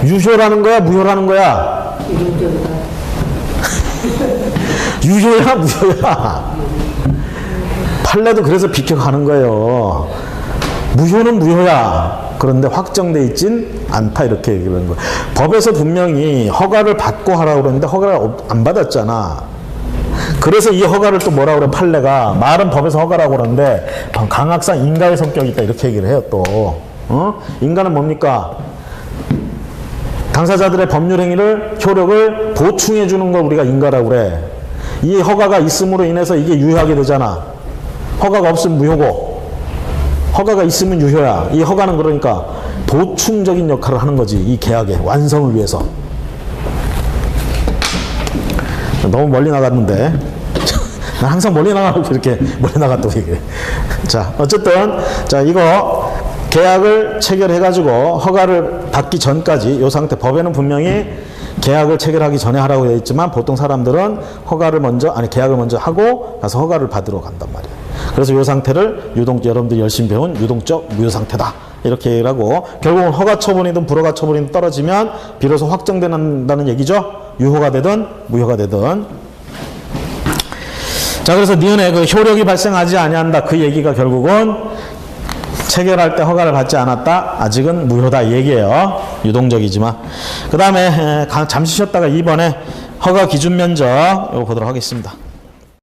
Speaker 1: 유효라는 거야 무효라는 거야? 유효야 무효야? 판례도 그래서 비켜가는 거예요. 무효는 무효야. 그런데 확정돼 있진 않다 이렇게 얘기하는 거예요. 법에서 분명히 허가를 받고 하라고 그러는데 허가를 안 받았잖아. 그래서 이 허가를 또 뭐라고 그래 판례가. 말은 법에서 허가라고 그러는데 강학상 인가의 성격이 있다 이렇게 얘기를 해요 또. 인가는 뭡니까? 당사자들의 법률 행위를 효력을 보충해 주는 걸 우리가 인가라고 그래. 이 허가가 있음으로 인해서 이게 유효하게 되잖아. 허가가 없으면 무효고 허가가 있으면 유효야. 이 허가는 그러니까 보충적인 역할을 하는 거지. 이 계약의 완성을 위해서. 너무 멀리 나갔는데 난 항상 멀리 나가고 이렇게 멀리 나갔다고 얘기해. 자 어쨌든 자 이거 계약을 체결해가지고 허가를 받기 전까지 이 상태 법에는 분명히 계약을 체결하기 전에 하라고 되어 있지만 보통 사람들은 허가를 먼저 계약을 먼저 하고 가서 허가를 받으러 간단 말이에요. 그래서 이 상태를 여러분들이 열심히 배운 유동적 무효 상태다 이렇게 얘기를 하고 결국은 허가 처분이든 불허가 처분이든 떨어지면 비로소 확정된다는 얘기죠. 유효가 되든 무효가 되든. 자 그래서 니은에 그 효력이 발생하지 아니한다 그 얘기가 결국은 체결할 때 허가를 받지 않았다. 아직은 무효다 이 얘기예요. 유동적이지만. 그 다음에 잠시 쉬었다가 2번에 허가 기준 면적 이거 보도록 하겠습니다.